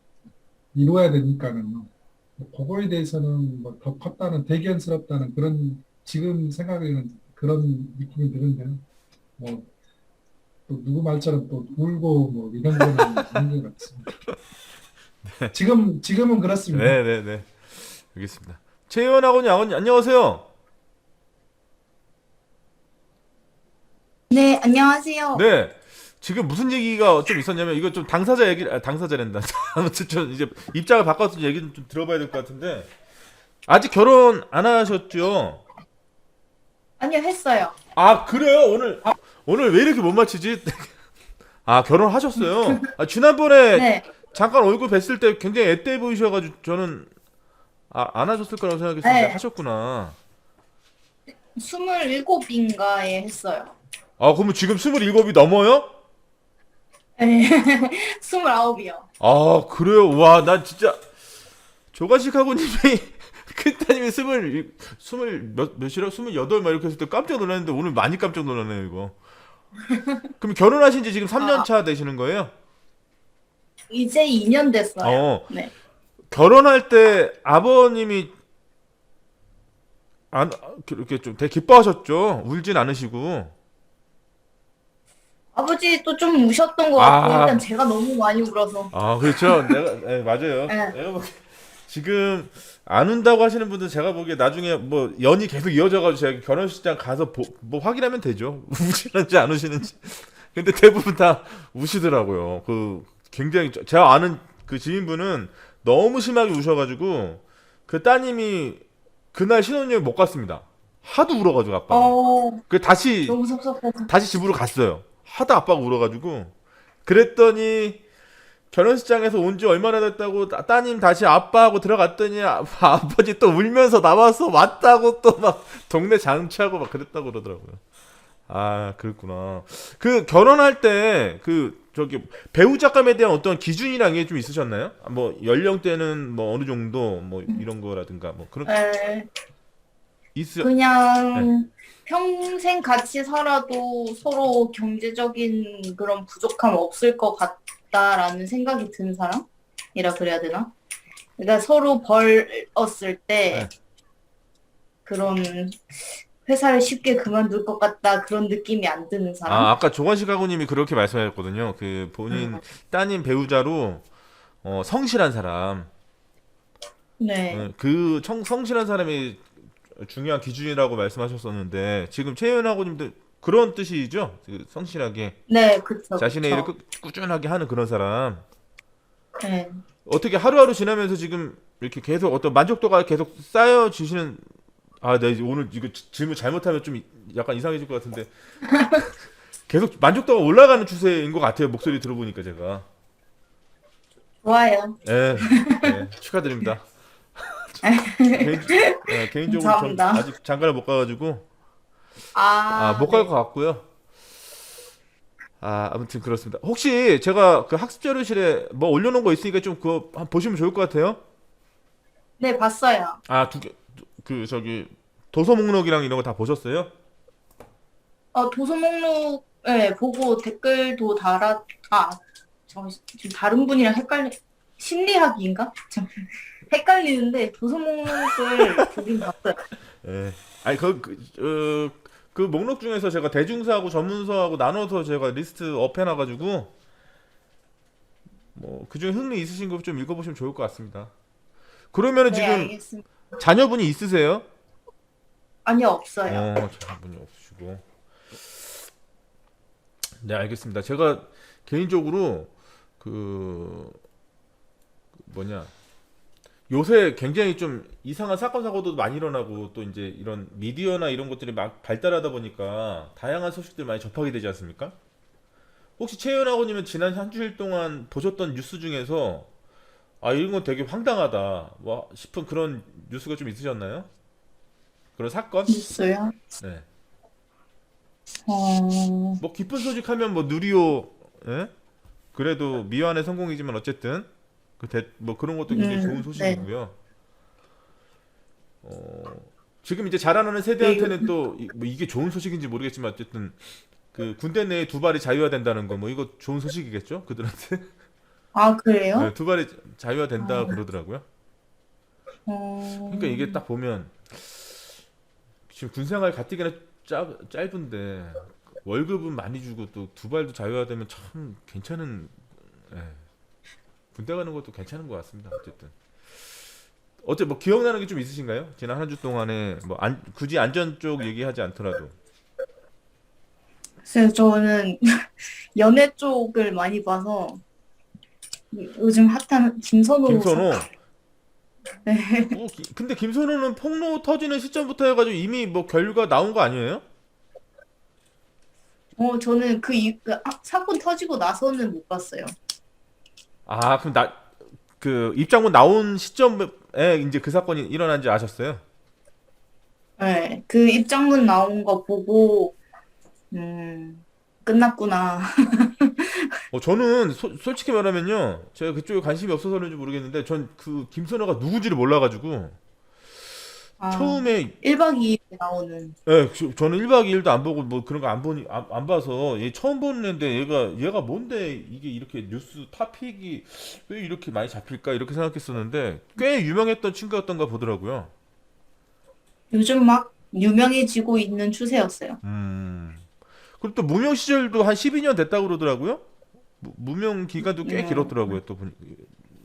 이루어야 되니까는 뭐 그거에 대해서는 뭐 더 컸다는 대견스럽다는 그런 지금 생각에는 그런 느낌이 드는데요. 뭐 또 누구 말처럼 또 울고 뭐 이런 거는 아닌 것 같습니다. 지금은 그렇습니다. 네네네. 알겠습니다. 최희원 아버님, 안녕하세요. 네, 안녕하세요. 네. 지금 무슨 얘기가 좀 있었냐면, 이거 좀 당사자랜다. 아무튼 좀 이제 입장을 바꿔서 얘기는 좀 들어봐야 될 것 같은데, 아직 결혼 안 하셨죠? 아니요, 했어요. 아, 그래요? 오늘 왜 이렇게 못 맞히지? 아, 결혼하셨어요? 아, 지난번에 네, 잠깐 얼굴 뵀을 때 굉장히 앳돼 보이셔가지고 저는 안 하셨을 거라고 생각했는데 네. 하셨구나. 27인가에 했어요. 아, 그러면 지금 27이 넘어요? 네, 29이요. 아, 그래요? 와, 난 진짜 조가식하고님이 큰 따님이 몇이라? 28 막 이렇게 했을 때 깜짝 놀랐는데 오늘 많이 깜짝 놀랐네요, 이거. 그럼 결혼하신 지 지금 3년 아, 차 되시는 거예요? 이제 2년 됐어요. 어, 네. 결혼할 때 아버님이 이렇게 좀 되게 기뻐하셨죠? 울진 않으시고. 아버지도 좀 우셨던 것 같고, 일단 아, 제가 너무 많이 울어서. 그렇죠. 맞아요. 네. 내가 보기 지금 안 운다고 하시는 분들 제가 보기에 나중에 뭐 연이 계속 이어져가지고 제가 결혼식장 가서 뭐 확인하면 되죠. 우시는지 안 우시는지. 근데 대부분 다 우시더라고요. 굉장히 제가 아는 그 지인분은 너무 심하게 우셔가지고 그 따님이 그날 신혼여행 못 갔습니다. 하도 울어가지고 아빠가. 그 너무 섭섭해서. 다시 집으로 갔어요. 하도 아빠가 울어가지고. 그랬더니 결혼식장에서 온 지 얼마나 됐다고 따님 다시 아빠하고 들어갔더니 아버지 또 울면서 나와서 왔다고 또 막 동네 장치하고 막 그랬다고 그러더라고요. 아, 그렇구나. 그 결혼할 때 저기 배우자감에 대한 어떤 기준이랑 게 좀 있으셨나요? 뭐 연령대는 뭐 어느 정도 뭐 이런 거라든가 뭐 그런 네, 있으 네. 그냥 평생 같이 살아도 서로 경제적인 그런 부족함 없을 것 같다라는 생각이 든 사람이라 그래야 되나? 그러니까 서로 벌었을 때 네. 그런 회사를 쉽게 그만둘 것 같다 그런 느낌이 안 드는 사람? 아까 조관식 가구님이 그렇게 말씀하셨거든요. 그 본인 따님 배우자로 성실한 사람. 네, 성실한 사람이 중요한 기준이라고 말씀하셨었는데 지금 최현 아고님도 그런 뜻이죠? 성실하게 네, 그쵸, 자신의 일을 그쵸. 꾸준하게 하는 그런 사람. 네. 어떻게 하루하루 지나면서 지금 이렇게 계속 어떤 만족도가 계속 쌓여지시는 네, 오늘 이거 질문 잘못하면 좀 약간 이상해질 것 같은데 계속 만족도가 올라가는 추세인 것 같아요. 목소리 들어보니까 제가. 좋아요. 예, 축하드립니다. 개인적으로 전 감사합니다. 아직 장가를 못 가가지고 못 갈 네. 것 같고요. 아무튼 그렇습니다. 혹시 제가 그 학습 자료실에 뭐 올려놓은 거 있으니까 좀 그거 한번 보시면 좋을 것 같아요. 네, 봤어요. 아, 두 개, 그 저기 도서 목록이랑 이런 거 다 보셨어요? 도서 목록, 네, 보고 댓글도 지금 다른 분이랑 심리학인가? 참, 헷갈리는데, 도서 목록을 보긴 봤어요. 예. 아니 그 목록 중에서 제가 대중사하고 전문서하고 나눠서 제가 리스트 업 해놔가지고 뭐 그중에 흥미 있으신 거 좀 읽어보시면 좋을 것 같습니다. 그러면은 네, 지금 알겠습니다. 자녀분이 있으세요? 아니요, 없어요. 자녀분이 없으시고. 네, 알겠습니다. 제가 개인적으로 그 뭐냐 요새 굉장히 좀 이상한 사건 사고도 많이 일어나고 또 이제 이런 미디어나 이런 것들이 막 발달하다 보니까 다양한 소식들 많이 접하게 되지 않습니까? 혹시 최연아고님은 지난 한 주일 동안 보셨던 뉴스 중에서 아 이런 건 되게 황당하다 뭐 싶은 그런 뉴스가 좀 있으셨나요? 그런 사건? 있어요? 네. 어, 뭐 기쁜 소식 하면 뭐 누리호, 예? 그래도 미완의 성공이지만 어쨌든 뭐 그런 것도 굉장히 좋은 네. 소식이고요. 지금 이제 자라나는 세대한테는 또 뭐 이게 좋은 소식인지 모르겠지만 어쨌든 그 군대 내에 두 발이 자유화된다는 거 뭐 이거 좋은 소식이겠죠? 그들한테. 아, 그래요? 네, 두 발이 자유화된다 그러더라고요. 어, 그러니까 이게 딱 보면 지금 군생활 가뜩이나 짧은데 월급은 많이 주고 또 두 발도 자유화되면 참 괜찮은 예, 군대 가는 것도 괜찮은 것 같습니다. 어쨌든 뭐 기억나는 게 좀 있으신가요? 지난 한 주 동안에 뭐 굳이 안전 쪽 얘기하지 않더라도 그래서 저는 연애 쪽을 많이 봐서 요즘 핫한 김선호 김선호. 네. 근데 김선호는 폭로 터지는 시점부터 해가지고 이미 뭐 결과 나온 거 아니에요? 저는 사건 터지고 나서는 못 봤어요. 아 그럼 그 입장문 나온 시점에 이제 그 사건이 일어난지 아셨어요? 네, 그 입장문 나온 거 보고 끝났구나. 저는 솔직히 말하면요, 제가 그쪽에 관심이 없어서 그런지 모르겠는데, 전 그 김선호가 누구지를 몰라가지고 처음에 1박 2일 나오는. 저는 1박 2일도 안 보고 뭐 그런 거 안 봐서 얘 처음 보는 애인데 얘가 뭔데 이게 이렇게 뉴스 탑픽이 왜 이렇게 많이 잡힐까 이렇게 생각했었는데 꽤 유명했던 친구였던가 보더라고요. 요즘 막 유명해지고 있는 추세였어요. 그리고 또 무명 시절도 한 12년 됐다고 그러더라고요. 무명 기간도 꽤 길었더라고요. 또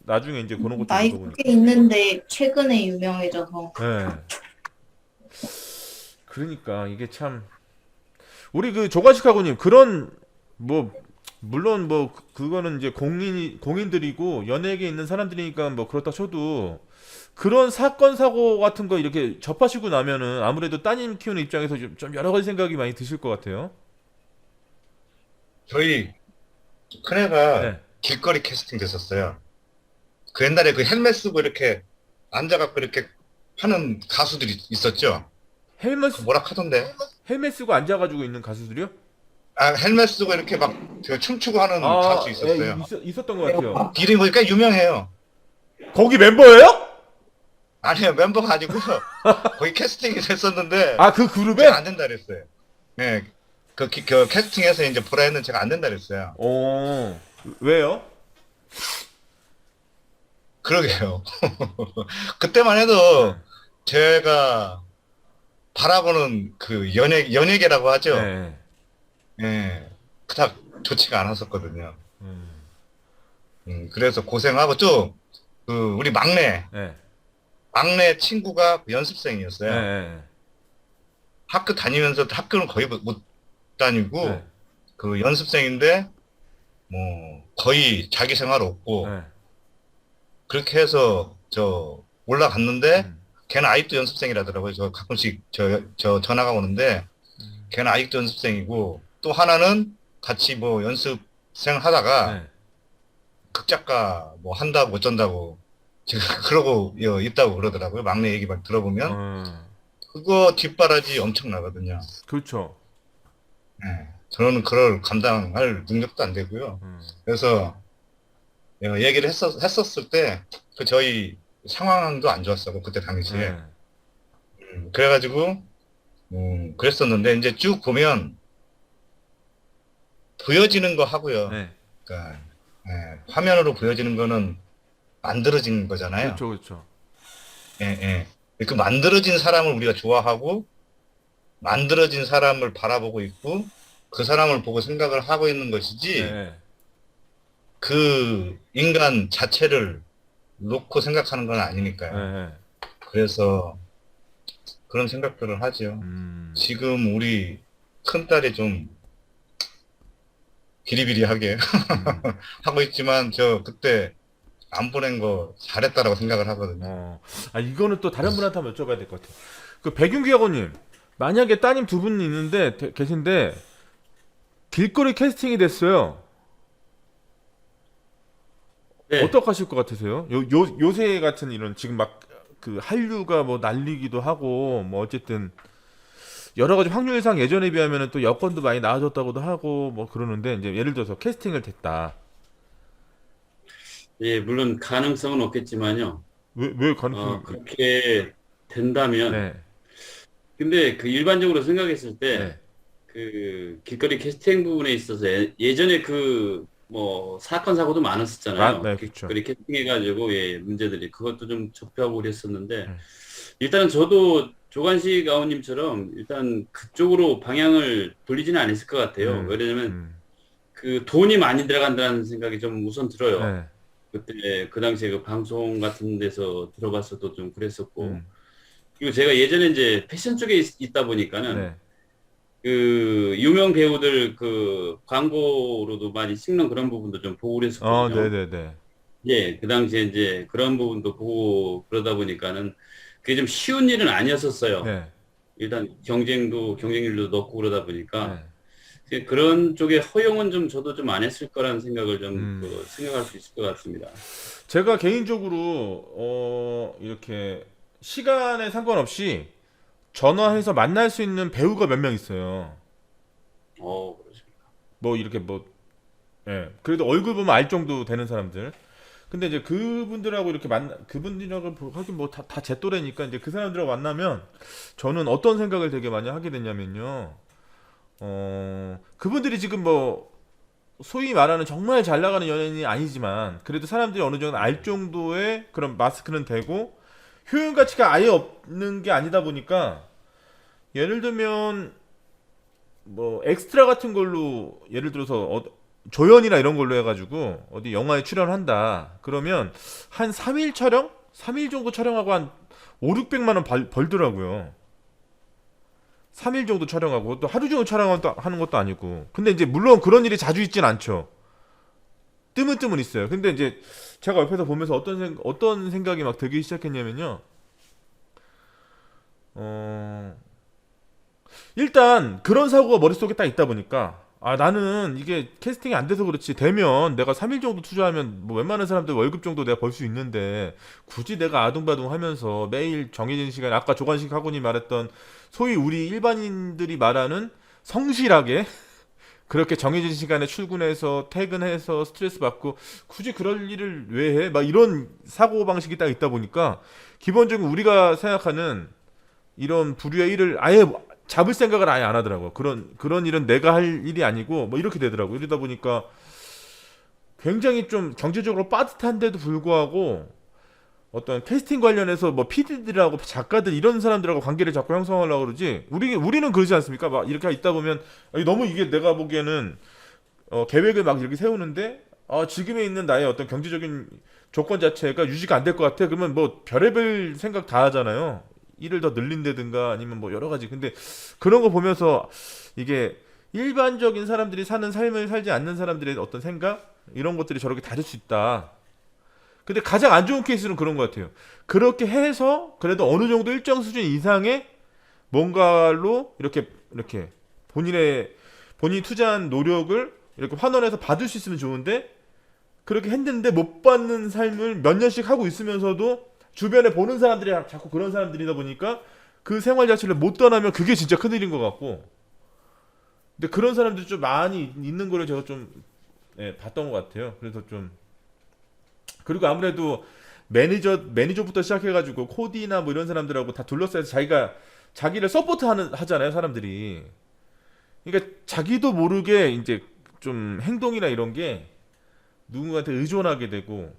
나중에 이제 그런 것도 나이가 읽어보니까. 꽤 있는데 최근에 유명해져서. 네. 그러니까 이게 참 우리 그 조가식하고님 그런 뭐 물론 뭐 그거는 이제 공인들이고 연예계에 있는 사람들이니까 뭐 그렇다 쳐도 그런 사건 사고 같은 거 이렇게 접하시고 나면은 아무래도 따님 키우는 입장에서 좀 여러 가지 생각이 많이 드실 것 같아요. 저희 큰애가 네. 길거리 캐스팅 됐었어요. 그 옛날에 그 헬멧 쓰고 이렇게 앉아갖고 이렇게 하는 가수들이 있었죠. 헬멧 그 뭐라 하던데? 헬멧 쓰고 앉아가지고 있는 가수들이요? 아, 헬멧 쓰고 이렇게 막 춤추고 하는 가수 있었어요. 있었던 것 같아요. 이름이 보니까 유명해요. 거기 멤버예요? 아니요, 멤버가 아니고 거기 캐스팅이 됐었는데 아, 그 그룹에? 제가 안 된다 그랬어요. 네, 그 캐스팅해서 이제 보라 했는데 제가 안 된다 그랬어요. 왜요? 그러게요. 그때만 해도 네. 제가 바라보는 그 연예계라고 하죠. 네. 예, 그닥 좋지가 않았었거든요. 그래서 고생하고 또 그 우리 막내 친구가 연습생이었어요. 네. 학교 다니면서 학교는 거의 못 다니고 네. 그 연습생인데 뭐 거의 자기 생활 없고 네. 그렇게 해서 저 올라갔는데 음. 걔는 아직도 연습생이라더라고요. 저 가끔씩 저 전화가 오는데 걔는 아직도 연습생이고 또 하나는 같이 뭐 연습생 하다가 네. 극작가 뭐 한다고 어쩐다고 지금 그러고 있다고 그러더라고요. 막내 얘기만 들어보면 그거 뒷바라지 엄청나거든요. 그렇죠. 네. 저는 그걸 감당할 능력도 안 되고요. 그래서 내가 얘기를 했었을 때 그 저희 상황도 안 좋았었고 그때 당시에. 네. 그래가지고 그랬었는데 이제 쭉 보면 보여지는 거 하고요. 네. 그러니까 화면으로 보여지는 거는 만들어진 거잖아요. 그렇죠, 그렇죠. 예. 그 만들어진 사람을 우리가 좋아하고 만들어진 사람을 바라보고 있고 그 사람을 보고 생각을 하고 있는 것이지 네. 그 인간 자체를 놓고 생각하는 건 아니니까요. 네. 그래서 그런 생각들을 하죠. 지금 우리 큰딸이 좀 비리비리하게 하고 있지만 저 그때 안 보낸 거 잘했다라고 생각을 하거든요. 이거는 또 다른 분한테 한번 여쭤봐야 될 것 같아요. 그 백윤기 학원님, 만약에 따님 두 분 있는데 계신데 길거리 캐스팅이 됐어요. 네. 어떡하실 것 같으세요? 요새 같은 이런 지금 막 그 한류가 뭐 날리기도 하고 뭐 어쨌든 여러 가지 확률상 예전에 비하면은 또 여건도 많이 나아졌다고도 하고 뭐 그러는데 이제 예를 들어서 캐스팅을 됐다. 예, 물론 가능성은 없겠지만요. 왜 가능성이? 그렇게 된다면, 네. 근데 그 일반적으로 생각했을 때, 네. 그 길거리 캐스팅 부분에 있어서 예전에 그 뭐 사건 사고도 많았었잖아요. 네, 그렇죠. 길거리 캐스팅해가지고 예, 문제들이 그것도 좀 접하고 그랬었는데 네. 일단은 저도 조관식 아우님처럼 일단 그쪽으로 방향을 돌리지는 않았을 것 같아요. 왜냐면 그 돈이 많이 들어간다는 생각이 좀 우선 들어요. 네. 그때 그 당시에 그 방송 같은 데서 들어봤어도 좀 그랬었고 그리고 제가 예전에 이제 패션 쪽에 있다 보니까는 네. 그 유명 배우들 그 광고로도 많이 찍는 그런 부분도 좀 보고 그랬었거든요. 네네네. 예, 그 당시에 이제 그런 부분도 보고 그러다 보니까는 그게 좀 쉬운 일은 아니었었어요. 네. 일단 경쟁률도 높고 그러다 보니까 네. 그런 쪽에 허용은 좀 저도 좀 안 했을 거라는 생각을 좀 생각할 수 있을 것 같습니다. 제가 개인적으로 이렇게 시간에 상관없이 전화해서 만날 수 있는 배우가 몇 명 있어요. 그러십니까. 뭐 이렇게 뭐 예. 그래도 얼굴 보면 알 정도 되는 사람들. 근데 이제 그분들하고 이렇게 그분들하고 하긴 뭐 다 제 또래니까 이제 그 사람들하고 만나면 저는 어떤 생각을 되게 많이 하게 됐냐면요. 그분들이 지금 뭐 소위 말하는 정말 잘 나가는 연예인이 아니지만 그래도 사람들이 어느 정도 알 정도의 그런 마스크는 되고 효용 가치가 아예 없는 게 아니다 보니까 예를 들면 뭐 엑스트라 같은 걸로 예를 들어서 조연이나 이런 걸로 해가지고 어디 영화에 출연한다 그러면 한 3일 촬영? 3일 정도 촬영하고 한 5, 600만 원 벌더라고요. 3일 정도 촬영하고 또 하루 종일 촬영하는 것도 아니고. 근데 이제 물론 그런 일이 자주 있진 않죠. 뜨문뜨문 있어요. 근데 이제 제가 옆에서 보면서 어떤 생각이 막 들기 시작했냐면요. 일단 그런 사고가 머릿속에 딱 있다 보니까 나는 이게 캐스팅이 안 돼서 그렇지 되면 내가 3일 정도 투자하면 뭐 웬만한 사람들 월급 정도 내가 벌 수 있는데 굳이 내가 아둥바둥 하면서 매일 정해진 시간에 아까 조관식 학원이 말했던 소위 우리 일반인들이 말하는 성실하게 그렇게 정해진 시간에 출근해서 퇴근해서 스트레스 받고 굳이 그럴 일을 왜 해? 막 이런 사고방식이 딱 있다 보니까 기본적으로 우리가 생각하는 이런 부류의 일을 아예 잡을 생각을 아예 안 하더라고. 그런 일은 내가 할 일이 아니고 뭐 이렇게 되더라고. 이러다 보니까 굉장히 좀 경제적으로 빠듯한데도 불구하고 어떤 캐스팅 관련해서 뭐 PD들하고 작가들 이런 사람들하고 관계를 자꾸 형성하려고 그러지. 우리는 그러지 않습니까? 막 이렇게 있다 보면 너무 이게 내가 보기에는 계획을 막 이렇게 세우는데 지금에 있는 나의 어떤 경제적인 조건 자체가 유지가 안 될 것 같아. 그러면 뭐 별의별 생각 다 하잖아요. 일을 더 늘린다든가 아니면 뭐 여러 가지. 근데 그런 거 보면서 이게 일반적인 사람들이 사는 삶을 살지 않는 사람들의 어떤 생각 이런 것들이 저렇게 다를 수 있다. 근데 가장 안 좋은 케이스는 그런 것 같아요. 그렇게 해서 그래도 어느 정도 일정 수준 이상의 뭔가로 이렇게 본인이 투자한 노력을 이렇게 환원해서 받을 수 있으면 좋은데 그렇게 했는데 못 받는 삶을 몇 년씩 하고 있으면서도 주변에 보는 사람들이 자꾸 그런 사람들이다 보니까 그 생활 자체를 못 떠나면 그게 진짜 큰일인 것 같고. 근데 그런 사람들이 좀 많이 있는 거를 제가 좀 봤던 것 같아요. 그래서 좀 그리고 아무래도 매니저부터 시작해가지고 코디나 뭐 이런 사람들하고 다 둘러싸여서 자기를 하잖아요, 사람들이. 그러니까 자기도 모르게 이제 좀 행동이나 이런 게 누군가한테 의존하게 되고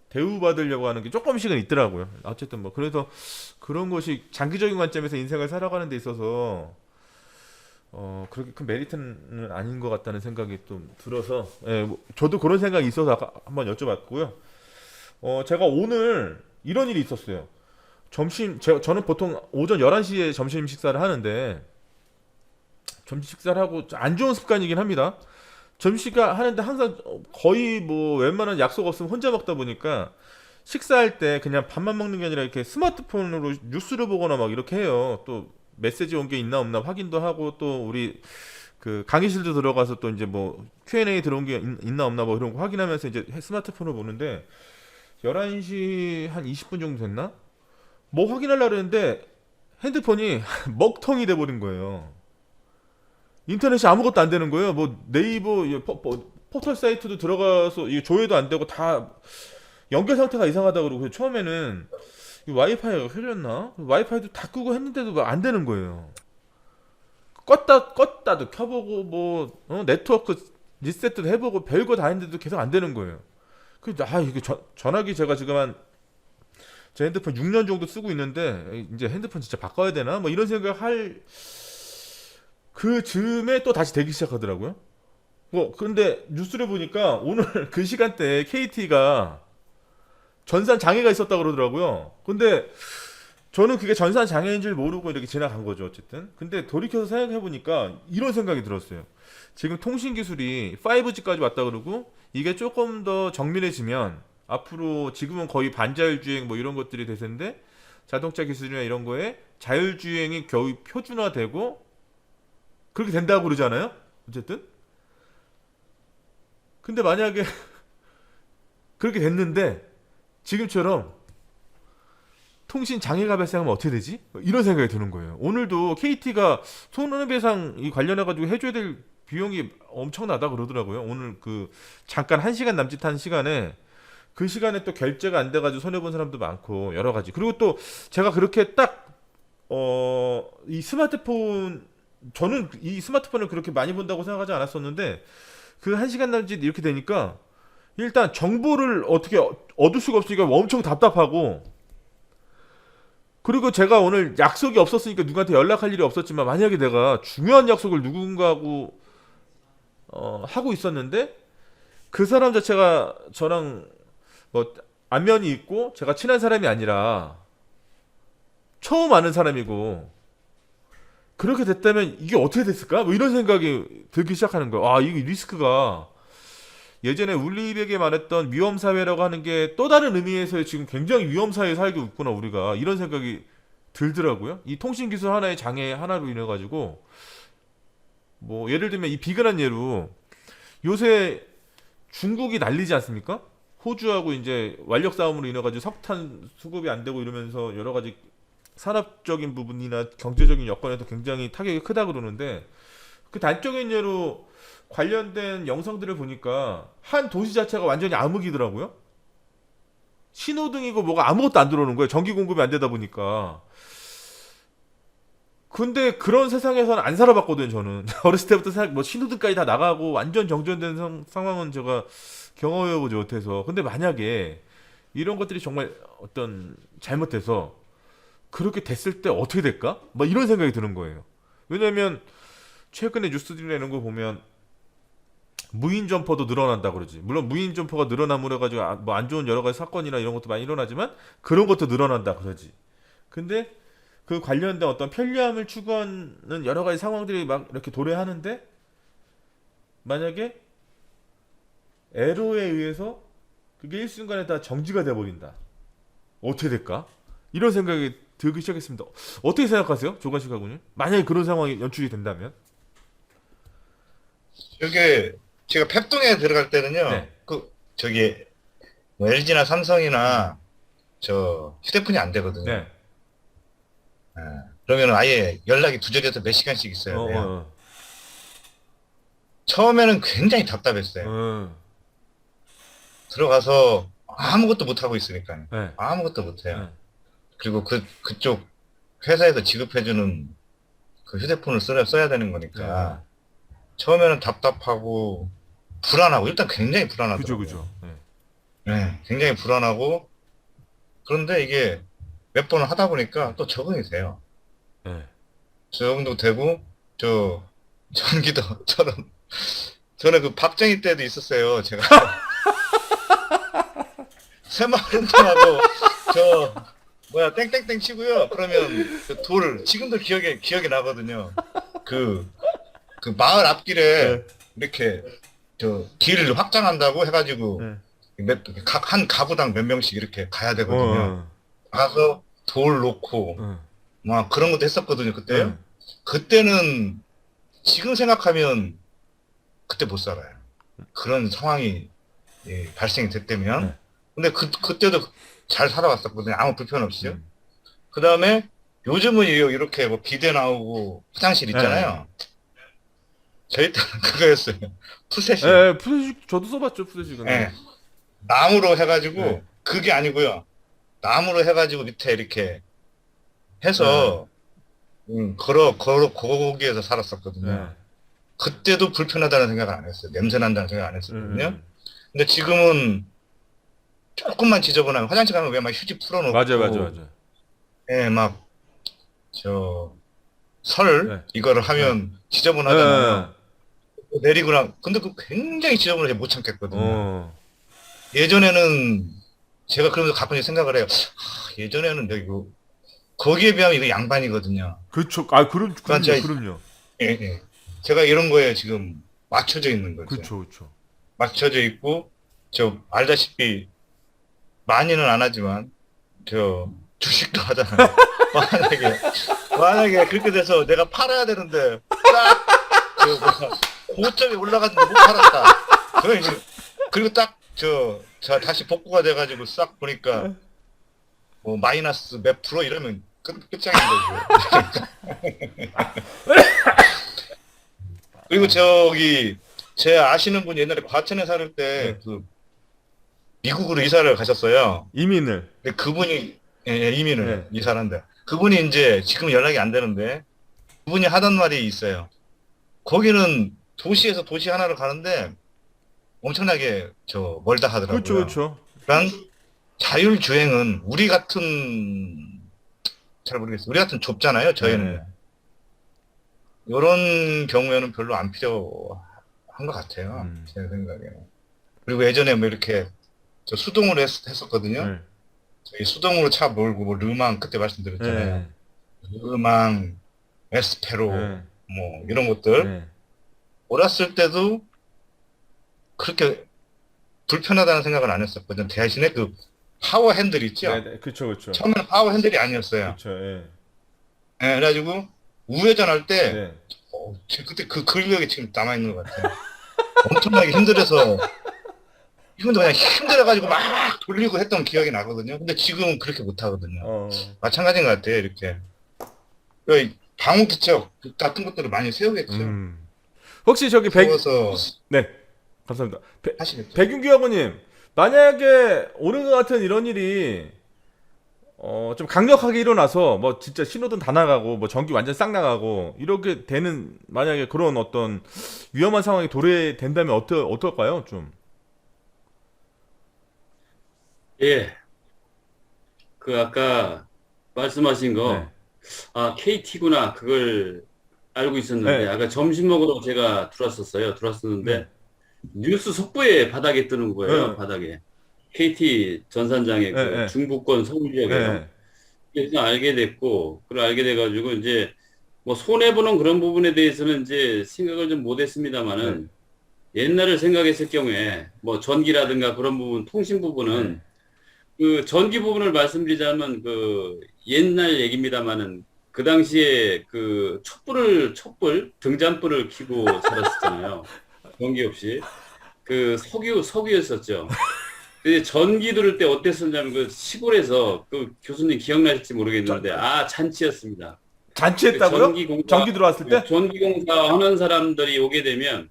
대우받으려고 하는 게 조금씩은 있더라고요. 어쨌든 뭐 그래서 그런 것이 장기적인 관점에서 인생을 살아가는 데 있어서 그렇게 큰 메리트는 아닌 것 같다는 생각이 좀 들어서 예, 뭐 저도 그런 생각이 있어서 아까 한번 여쭤봤고요. 제가 오늘 이런 일이 있었어요. 저는 보통 오전 11시에 점심 식사를 하는데 점심 식사를 하고 안 좋은 습관이긴 합니다. 점심 식사 하는데 항상 거의 뭐 웬만한 약속 없으면 혼자 먹다 보니까 식사할 때 그냥 밥만 먹는 게 아니라 이렇게 스마트폰으로 뉴스를 보거나 막 이렇게 해요. 또 메시지 온 게 있나 없나 확인도 하고 또 우리 그 강의실도 들어가서 또 이제 뭐 Q&A 들어온 게 있나 없나 뭐 이런 거 확인하면서 이제 스마트폰을 보는데 11시 한 20분 정도 됐나? 뭐 확인하려고 했는데 핸드폰이 먹통이 돼버린 거예요. 인터넷이 아무것도 안 되는 거예요. 뭐 네이버 포털 사이트도 들어가서 이게 조회도 안 되고 다 연결 상태가 이상하다 그러고 처음에는 이 와이파이가 흐렸나? 와이파이도 다 끄고 했는데도 막 안 되는 거예요. 껐다도 켜보고 뭐 네트워크 리셋도 해보고 별거 다 했는데도 계속 안 되는 거예요. 그래서 이게 전화기 제가 지금 제 핸드폰 6년 정도 쓰고 있는데 이제 핸드폰 진짜 바꿔야 되나? 뭐 이런 생각할 그 즈음에 또 다시 되기 시작하더라고요. 근데 뉴스를 보니까 오늘 그 시간대에 KT가 전산 장애가 있었다 그러더라고요. 근데 저는 그게 전산 장애인 줄 모르고 이렇게 지나간 거죠, 어쨌든. 근데 돌이켜서 생각해 보니까 이런 생각이 들었어요. 지금 통신 기술이 5G까지 왔다 그러고 이게 조금 더 정밀해지면 앞으로 지금은 거의 반자율주행 뭐 이런 것들이 대세인데 자동차 기술이나 이런 거에 자율주행이 겨우 표준화되고 그렇게 된다고 그러잖아요. 어쨌든. 근데 만약에 그렇게 됐는데 지금처럼 통신 장애가 발생하면 어떻게 되지? 이런 생각이 드는 거예요. 오늘도 KT가 손해배상 관련해 가지고 해줘야 될 비용이 엄청나다 그러더라고요. 오늘 그 잠깐 1시간 남짓한 시간에 그 시간에 또 결제가 안 돼가지고 손해본 사람도 많고 여러 가지. 그리고 또 제가 그렇게 딱 이 스마트폰 저는 이 스마트폰을 그렇게 많이 본다고 생각하지 않았었는데 그 1시간 남짓 이렇게 되니까 일단 정보를 어떻게 얻을 수가 없으니까 엄청 답답하고 그리고 제가 오늘 약속이 없었으니까 누구한테 연락할 일이 없었지만 만약에 내가 중요한 약속을 누군가하고 하고 있었는데 그 사람 자체가 저랑 뭐 안면이 있고 제가 친한 사람이 아니라 처음 아는 사람이고 그렇게 됐다면 이게 어떻게 됐을까? 뭐 이런 생각이 들기 시작하는 거예요. 이게 리스크가 예전에 울리백에 말했던 위험사회라고 하는 게 또 다른 의미에서 지금 굉장히 위험사회에 살고 있구나 우리가 이런 생각이 들더라고요. 이 통신기술 하나의 장애 하나로 인해 가지고 뭐 예를 들면 이 비근한 예로 요새 중국이 난리지 않습니까? 호주하고 이제 완력 싸움으로 인해 가지고 석탄 수급이 안 되고 이러면서 여러 가지 산업적인 부분이나 경제적인 여건에서 굉장히 타격이 크다 그러는데 그 단적인 예로 관련된 영상들을 보니까 한 도시 자체가 완전히 암흑이더라고요. 신호등이고 뭐가 아무것도 안 들어오는 거예요. 전기 공급이 안 되다 보니까. 근데 그런 세상에서는 안 살아봤거든요, 저는. 어렸을 때부터 뭐 신호등까지 다 나가고 완전 정전된 상황은 제가 경험해보지 못해서. 근데 만약에 이런 것들이 정말 어떤 잘못돼서 그렇게 됐을 때 어떻게 될까? 뭐 이런 생각이 드는 거예요. 왜냐면 최근에 뉴스들이나 이런 거 보면 무인 점퍼도 늘어난다 그러지. 물론 무인 점퍼가 늘어남으로 해가지고 뭐 안 좋은 여러 가지 사건이나 이런 것도 많이 일어나지만 그런 것도 늘어난다 그러지. 근데 그 관련된 어떤 편리함을 추구하는 여러 가지 상황들이 막 이렇게 도래하는데 만약에 에러에 의해서 그게 일순간에 다 정지가 돼버린다. 어떻게 될까? 이런 생각이 들기 시작했습니다. 어떻게 생각하세요? 조관식 하고는? 만약에 그런 상황이 연출이 된다면? 이게 제가 펩동에 들어갈 때는요. 네. 저기 뭐 LG나 삼성이나 저 휴대폰이 안 되거든요. 네. 그러면 아예 연락이 두절해서 몇 시간씩 있어야 돼요. 처음에는 굉장히 답답했어요. 들어가서 아무것도 못 하고 있으니까요. 네. 아무것도 못 해요. 네. 그리고 그쪽 회사에서 지급해주는 그 휴대폰을 써야 되는 거니까 처음에는 답답하고 불안하고 일단 굉장히 그죠, 불안하더라고요. 그죠. 네. 네, 굉장히 불안하고 그런데 이게 몇 번을 하다 보니까 또 적응이 돼요. 네. 적응도 되고 저 전기도 저는 그 밥쟁이 때도 있었어요. 제가 새마을 운동하고 저 뭐야 땡땡땡 치고요. 그러면 그 돌 지금도 기억이 나거든요. 그 마을 앞길에 네. 이렇게 저 길을 확장한다고 해가지고 네. 한 가구당 몇 명씩 이렇게 가야 되거든요. 어. 가서 돌 놓고 막 그런 것도 했었거든요. 그때요. 네. 그때는 지금 생각하면 그때 못 살아요. 그런 상황이 발생이 됐다면. 네. 근데 그때도 잘 살아왔었거든요. 아무 불편 없이요. 그 다음에 요즘은 이렇게 뭐 비대 나오고 화장실 있잖아요. 저희 때는 그거였어요. 푸셋이. 네, 푸드식 저도 써봤죠, 푸드식은. 네. 나무로 해가지고 네. 그게 아니고요. 나무로 해가지고 밑에 이렇게 해서 거기에서 살았었거든요. 네. 그때도 불편하다는 생각을 안 했어요. 냄새 난다는 생각 안 했었거든요. 근데 지금은 조금만 지저분하면 화장실 가면 왜 막 휴지 풀어놓고 맞아. 예, 막 설 네. 이거를 하면 지저분하잖아요. 네. 내리거나 근데 그 굉장히 지저분해서 못 참겠거든요. 어. 예전에는 제가 그러면서 가끔씩 생각을 해요. 예전에는 이거 거기에 비하면 이거 양반이거든요. 그렇죠. 그럼요. 예. 제가 이런 거에 지금 맞춰져 있는 거죠. 그렇죠. 맞춰져 있고 저 알다시피 많이는 안 하지만 저 주식도 하잖아요. 만약에 그렇게 돼서 내가 팔아야 되는데 딱 고점이 올라갔는데 못 팔았다. 그리고 딱 자 다시 복구가 돼가지고 싹 보니까 뭐 마이너스 몇 프로 이러면 끝장인 거죠. 그리고 제 아시는 분 옛날에 과천에 살을 때 그 미국으로 이사를 가셨어요. 이민을. 근데 그분이 이민을 네. 이사한데 그분이 이제 지금 연락이 안 되는데 그분이 하던 말이 있어요. 거기는 도시에서 도시 하나를 가는데 엄청나게 멀다 하더라고요. 그렇죠. 그러니까 자율주행은 우리 같은 잘 모르겠어요. 우리 같은 좁잖아요. 저희는. 네. 이런 경우에는 별로 안 필요한 것 같아요. 제 생각에는. 그리고 예전에 뭐 이렇게 수동으로 했었거든요. 네. 저희 수동으로 차 몰고 뭐 르망 그때 말씀드렸잖아요. 르망, 에스페로 뭐 이런 것들 몰았을 때도 그렇게 불편하다는 생각을 안 했었거든요. 대신에 그 파워 핸들 있죠. 네, 그렇죠. 처음에는 파워 핸들이 아니었어요. 그렇죠. 그래가지고 우회전할 때 네. 그때 그 근력이 지금 남아 있는 것 같아요. 엄청나게 힘들어서 그냥 힘들어가지고 막 돌리고 했던 기억이 나거든요. 근데 지금은 그렇게 못 하거든요. 마찬가지인 것 같아요. 이렇게 방어 기척 같은 것들을 많이 세우겠죠. 혹시 저기 세워서 네, 감사합니다. 하시겠죠. 백윤기 학우님, 만약에 오늘 같은 이런 일이 좀 강력하게 일어나서 뭐 진짜 신호등 다 나가고 뭐 전기 완전 싹 나가고 이렇게 되는 만약에 그런 어떤 위험한 상황이 도래된다면 어떨까요? 좀. 예. 그 아까 말씀하신 거, KT구나. 그걸 알고 있었는데, 네. 아까 점심 먹으러 제가 들어왔었는데, 뉴스 속보에 바닥에 뜨는 거예요, 바닥에. KT 전산장의 그 중부권 서울 지역에요. 그래서 알게 됐고, 그걸 알게 돼가지고, 이제, 뭐, 손해보는 그런 부분에 대해서는 이제 생각을 좀 못했습니다만은, 옛날을 생각했을 경우에, 뭐, 전기라든가 그런 부분, 통신 부분은, 그 전기 부분을 말씀드리자면 그 옛날 얘기입니다만은 그 당시에 그 촛불 등잔불을 켜고 살았었잖아요. 전기 없이 그 석유였었죠. 근데 전기 들을 때 어땠었냐면 그 시골에서 그 교수님 기억나실지 모르겠는데 잔치였습니다. 잔치했다고요? 전기 들어왔을 때? 전기공사 하는 사람들이 오게 되면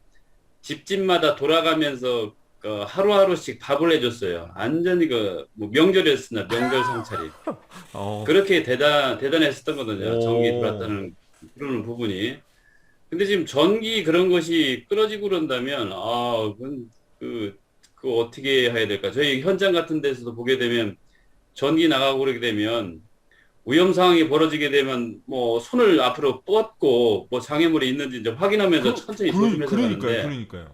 집집마다 돌아가면서 하루하루씩 밥을 해줬어요. 완전히 뭐 명절이었으나 명절 상차림. 어. 그렇게 대단했었던 거거든요. 전기 오. 들어왔다는 그런 부분이. 근데 지금 전기 그런 것이 끊어지고 그런다면, 그거 어떻게 해야 될까? 저희 현장 같은 데서도 보게 되면 전기 나가고 그러게 되면 위험 상황이 벌어지게 되면 뭐 손을 앞으로 뻗고 뭐 장애물이 있는지 이제 확인하면서 천천히 조심해서 가는데 그러니까요.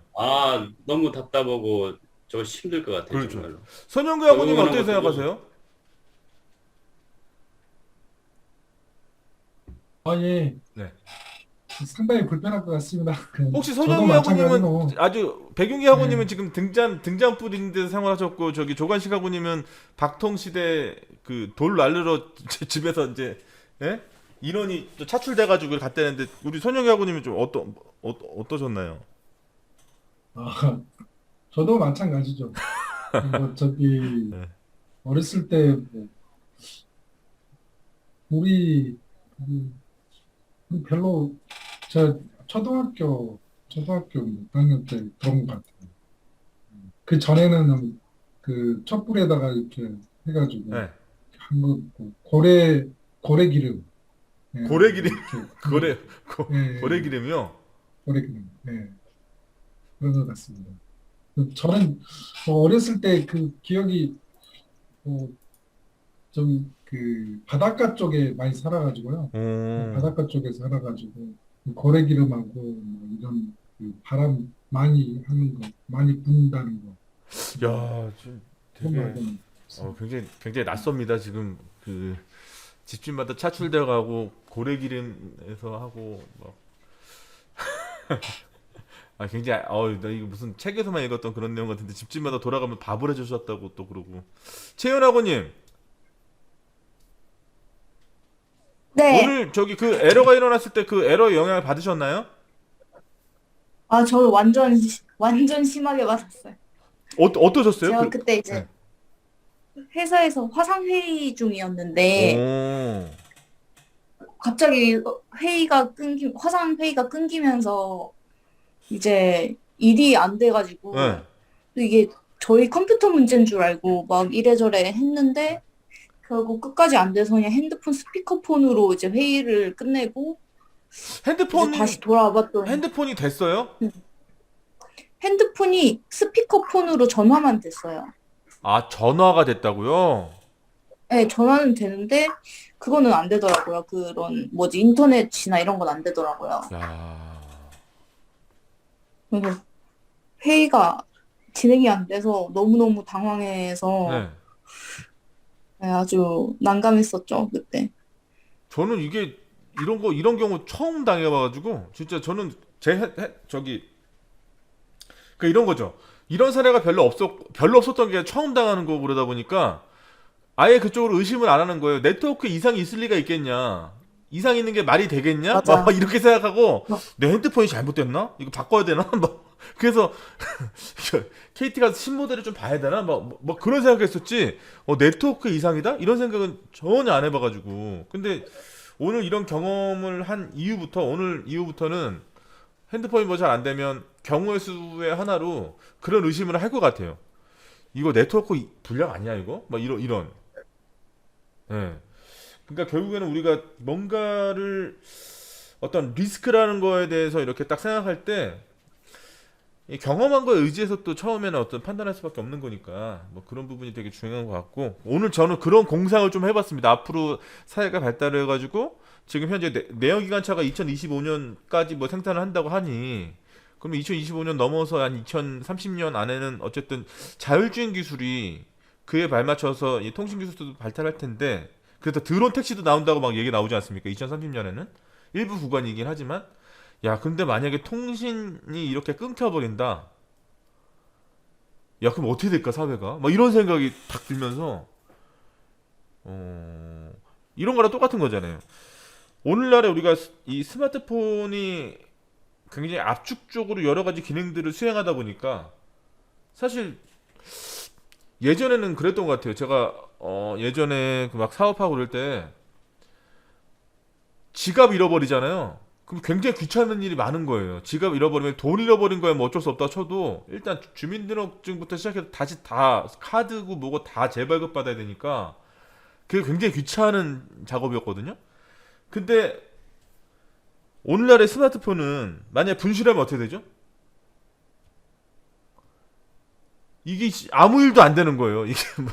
너무 답답하고 저 힘들 것 같아요. 그렇죠. 정말로. 선영교 아버님 응원하는 어떻게 것도 생각하세요? 예. 네. 상당히 불편할 것 같습니다. 혹시 저도 선영교 학우님은 마찬가지로 아주 백윤기 학우님은 네. 지금 등잔불인데 생활하셨고 저기 조관식 학우님은 박통 시대 그 돌 날르러 집에서 이제 예? 인원이 또 차출돼가지고 갔다는데 우리 선영교 학우님은 좀 어떠셨나요? 아, 저도 마찬가지죠. 뭐 저기 네. 어렸을 때 뭐, 우리 별로 저 초등학교 6학년 때 그런 것 같아요. 그 전에는 그 촛불에다가 이렇게 해가지고 네. 한거 고래 기름. 예, 고래기름 이렇게 예, 고래 기름이요. 고래 기름. 예, 그런 것 같습니다. 저는 뭐 어렸을 때 그 기억이 좀 그 바닷가 쪽에 많이 살아가지고요. 바닷가 쪽에 살아가지고 고래 기름하고 뭐 이런 그 바람 많이 하는 거, 많이 분다는 거. 야, 좀 그런 되게 말고는 굉장히 낯섭니다. 지금 그 집집마다 차출돼 가고 고래 기름에서 하고 막 굉장히 나 이거 무슨 책에서만 읽었던 그런 내용 같은데 집집마다 돌아가면 밥을 해주셨다고 또 그러고 채연 학우님 네. 오늘 저기 그 에러가 일어났을 때 그 에러 영향을 받으셨나요? 저는 완전 심하게 받았어요. 어떠셨어요? 제가 그때 이제 회사에서 화상 회의 중이었는데 갑자기 화상 회의가 끊기면서 이제 일이 안 돼가지고 네. 또 이게 저희 컴퓨터 문제인 줄 알고 막 이래저래 했는데 결국 끝까지 안 돼서 그냥 핸드폰 스피커폰으로 이제 회의를 끝내고 이제 다시 돌아와봤더니 핸드폰이 됐어요? 핸드폰이 스피커폰으로 전화만 됐어요. 아, 전화가 됐다고요? 네, 전화는 되는데 그거는 안 되더라고요. 그런 인터넷이나 이런 건 안 되더라고요. 야. 그래서 회의가 진행이 안 돼서 너무너무 당황해서 네. 네, 아주 난감했었죠, 그때. 저는 이런 경우 처음 당해봐가지고 진짜 저는 이런 거죠. 이런 사례가 별로 없었던 게 처음 당하는 거고 그러다 보니까 아예 그쪽으로 의심을 안 하는 거예요. 네트워크 이상이 있을 리가 있겠냐? 이상 있는 게 말이 되겠냐? 맞아. 막 이렇게 생각하고 어. 내 핸드폰이 잘못됐나? 이거 바꿔야 되나? 그래서 KT 가서 신모델을 좀 봐야 되나? 막 그런 생각했었지. 네트워크 이상이다? 이런 생각은 전혀 안 해봐가지고. 근데 오늘 이런 경험을 한 오늘 이후부터는 핸드폰이 뭐 잘 안 되면 경우의 수의 하나로 그런 의심을 할 것 같아요. 이거 네트워크 불량 아니야 이거? 막 이런. 예. 그러니까 결국에는 우리가 뭔가를 어떤 리스크라는 거에 대해서 이렇게 딱 생각할 때 이 경험한 거에 의지해서 또 처음에는 어떤 판단할 수밖에 없는 거니까 뭐 그런 부분이 되게 중요한 것 같고 오늘 저는 그런 공상을 좀 해봤습니다. 앞으로 사회가 발달을 해가지고 지금 현재 내연기관차가 2025년까지 뭐 생산을 한다고 하니 그러면 2025년 넘어서 한 2030년 안에는 어쨌든 자율주행 기술이 그에 발맞춰서 이 통신 기술도 발달할 텐데 그래서 드론 택시도 나온다고 막 얘기 나오지 않습니까? 2030년에는 일부 구간이긴 하지만 야 근데 만약에 통신이 이렇게 끊겨버린다 야 그럼 어떻게 될까 사회가 막 이런 생각이 딱 들면서 이런 거랑 똑같은 거잖아요. 오늘날에 우리가 이 스마트폰이 굉장히 압축적으로 여러 가지 기능들을 수행하다 보니까 사실 예전에는 그랬던 것 같아요. 제가 예전에 그 막 사업하고 그럴 때 지갑 잃어버리잖아요. 그럼 굉장히 귀찮은 일이 많은 거예요. 지갑 잃어버리면 돈 잃어버린 거야 뭐 어쩔 수 없다 쳐도 일단 주민등록증부터 시작해서 다시 다 카드고 뭐고 다 재발급 받아야 되니까 그게 굉장히 귀찮은 작업이었거든요. 근데 오늘날의 스마트폰은 만약에 분실하면 어떻게 되죠? 이게 아무 일도 안 되는 거예요. 이게 뭐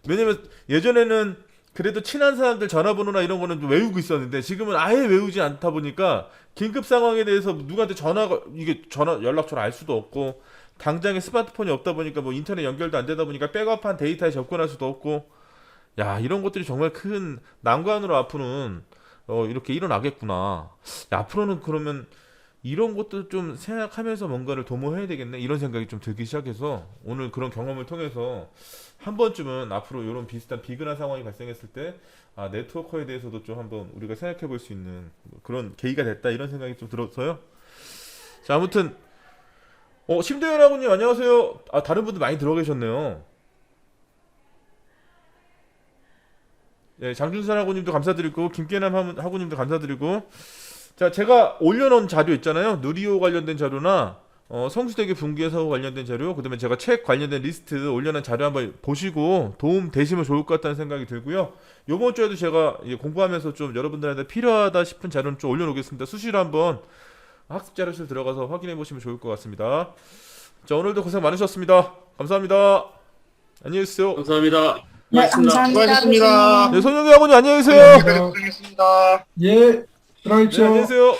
왜냐면 예전에는 그래도 친한 사람들 전화번호나 이런 거는 좀 외우고 있었는데 지금은 아예 외우지 않다 보니까 긴급 상황에 대해서 누구한테 전화가 이게 전화 연락처를 알 수도 없고 당장에 스마트폰이 없다 보니까 뭐 인터넷 연결도 안 되다 보니까 백업한 데이터에 접근할 수도 없고 야 이런 것들이 정말 큰 난관으로 앞으로는 이렇게 일어나겠구나. 야, 앞으로는 그러면 이런 것도 좀 생각하면서 뭔가를 도모해야 되겠네 이런 생각이 좀 들기 시작해서 오늘 그런 경험을 통해서 한 번쯤은 앞으로 이런 비슷한 비근한 상황이 발생했을 때 네트워커에 대해서도 좀 한번 우리가 생각해 볼 수 있는 그런 계기가 됐다 이런 생각이 좀 들어서요. 자 아무튼 심대현 하고님 안녕하세요. 다른 분들 많이 들어 계셨네요. 예, 장준선 하고님도 감사드리고 김계남 하고님도 감사드리고 자 제가 올려놓은 자료 있잖아요. 누리호 관련된 자료나 성수대교 붕괴 사고 관련된 자료 그 다음에 제가 책 관련된 리스트 올려놓은 자료 한번 보시고 도움 되시면 좋을 것 같다는 생각이 들고요. 요번 주에도 제가 공부하면서 좀 여러분들한테 필요하다 싶은 자료는 좀 올려놓겠습니다. 수시로 한번 학습 자료실 들어가서 확인해 보시면 좋을 것 같습니다. 자 오늘도 고생 많으셨습니다. 감사합니다. 안녕히 계세요. 감사합니다. 네, 고맙습니다. 감사합니다. 수고하셨습니다. 네, 손영기 아버님 안녕히 계세요. 네, 고생했습니다. 예, 네, 들어가십시오. 안녕히 계세요.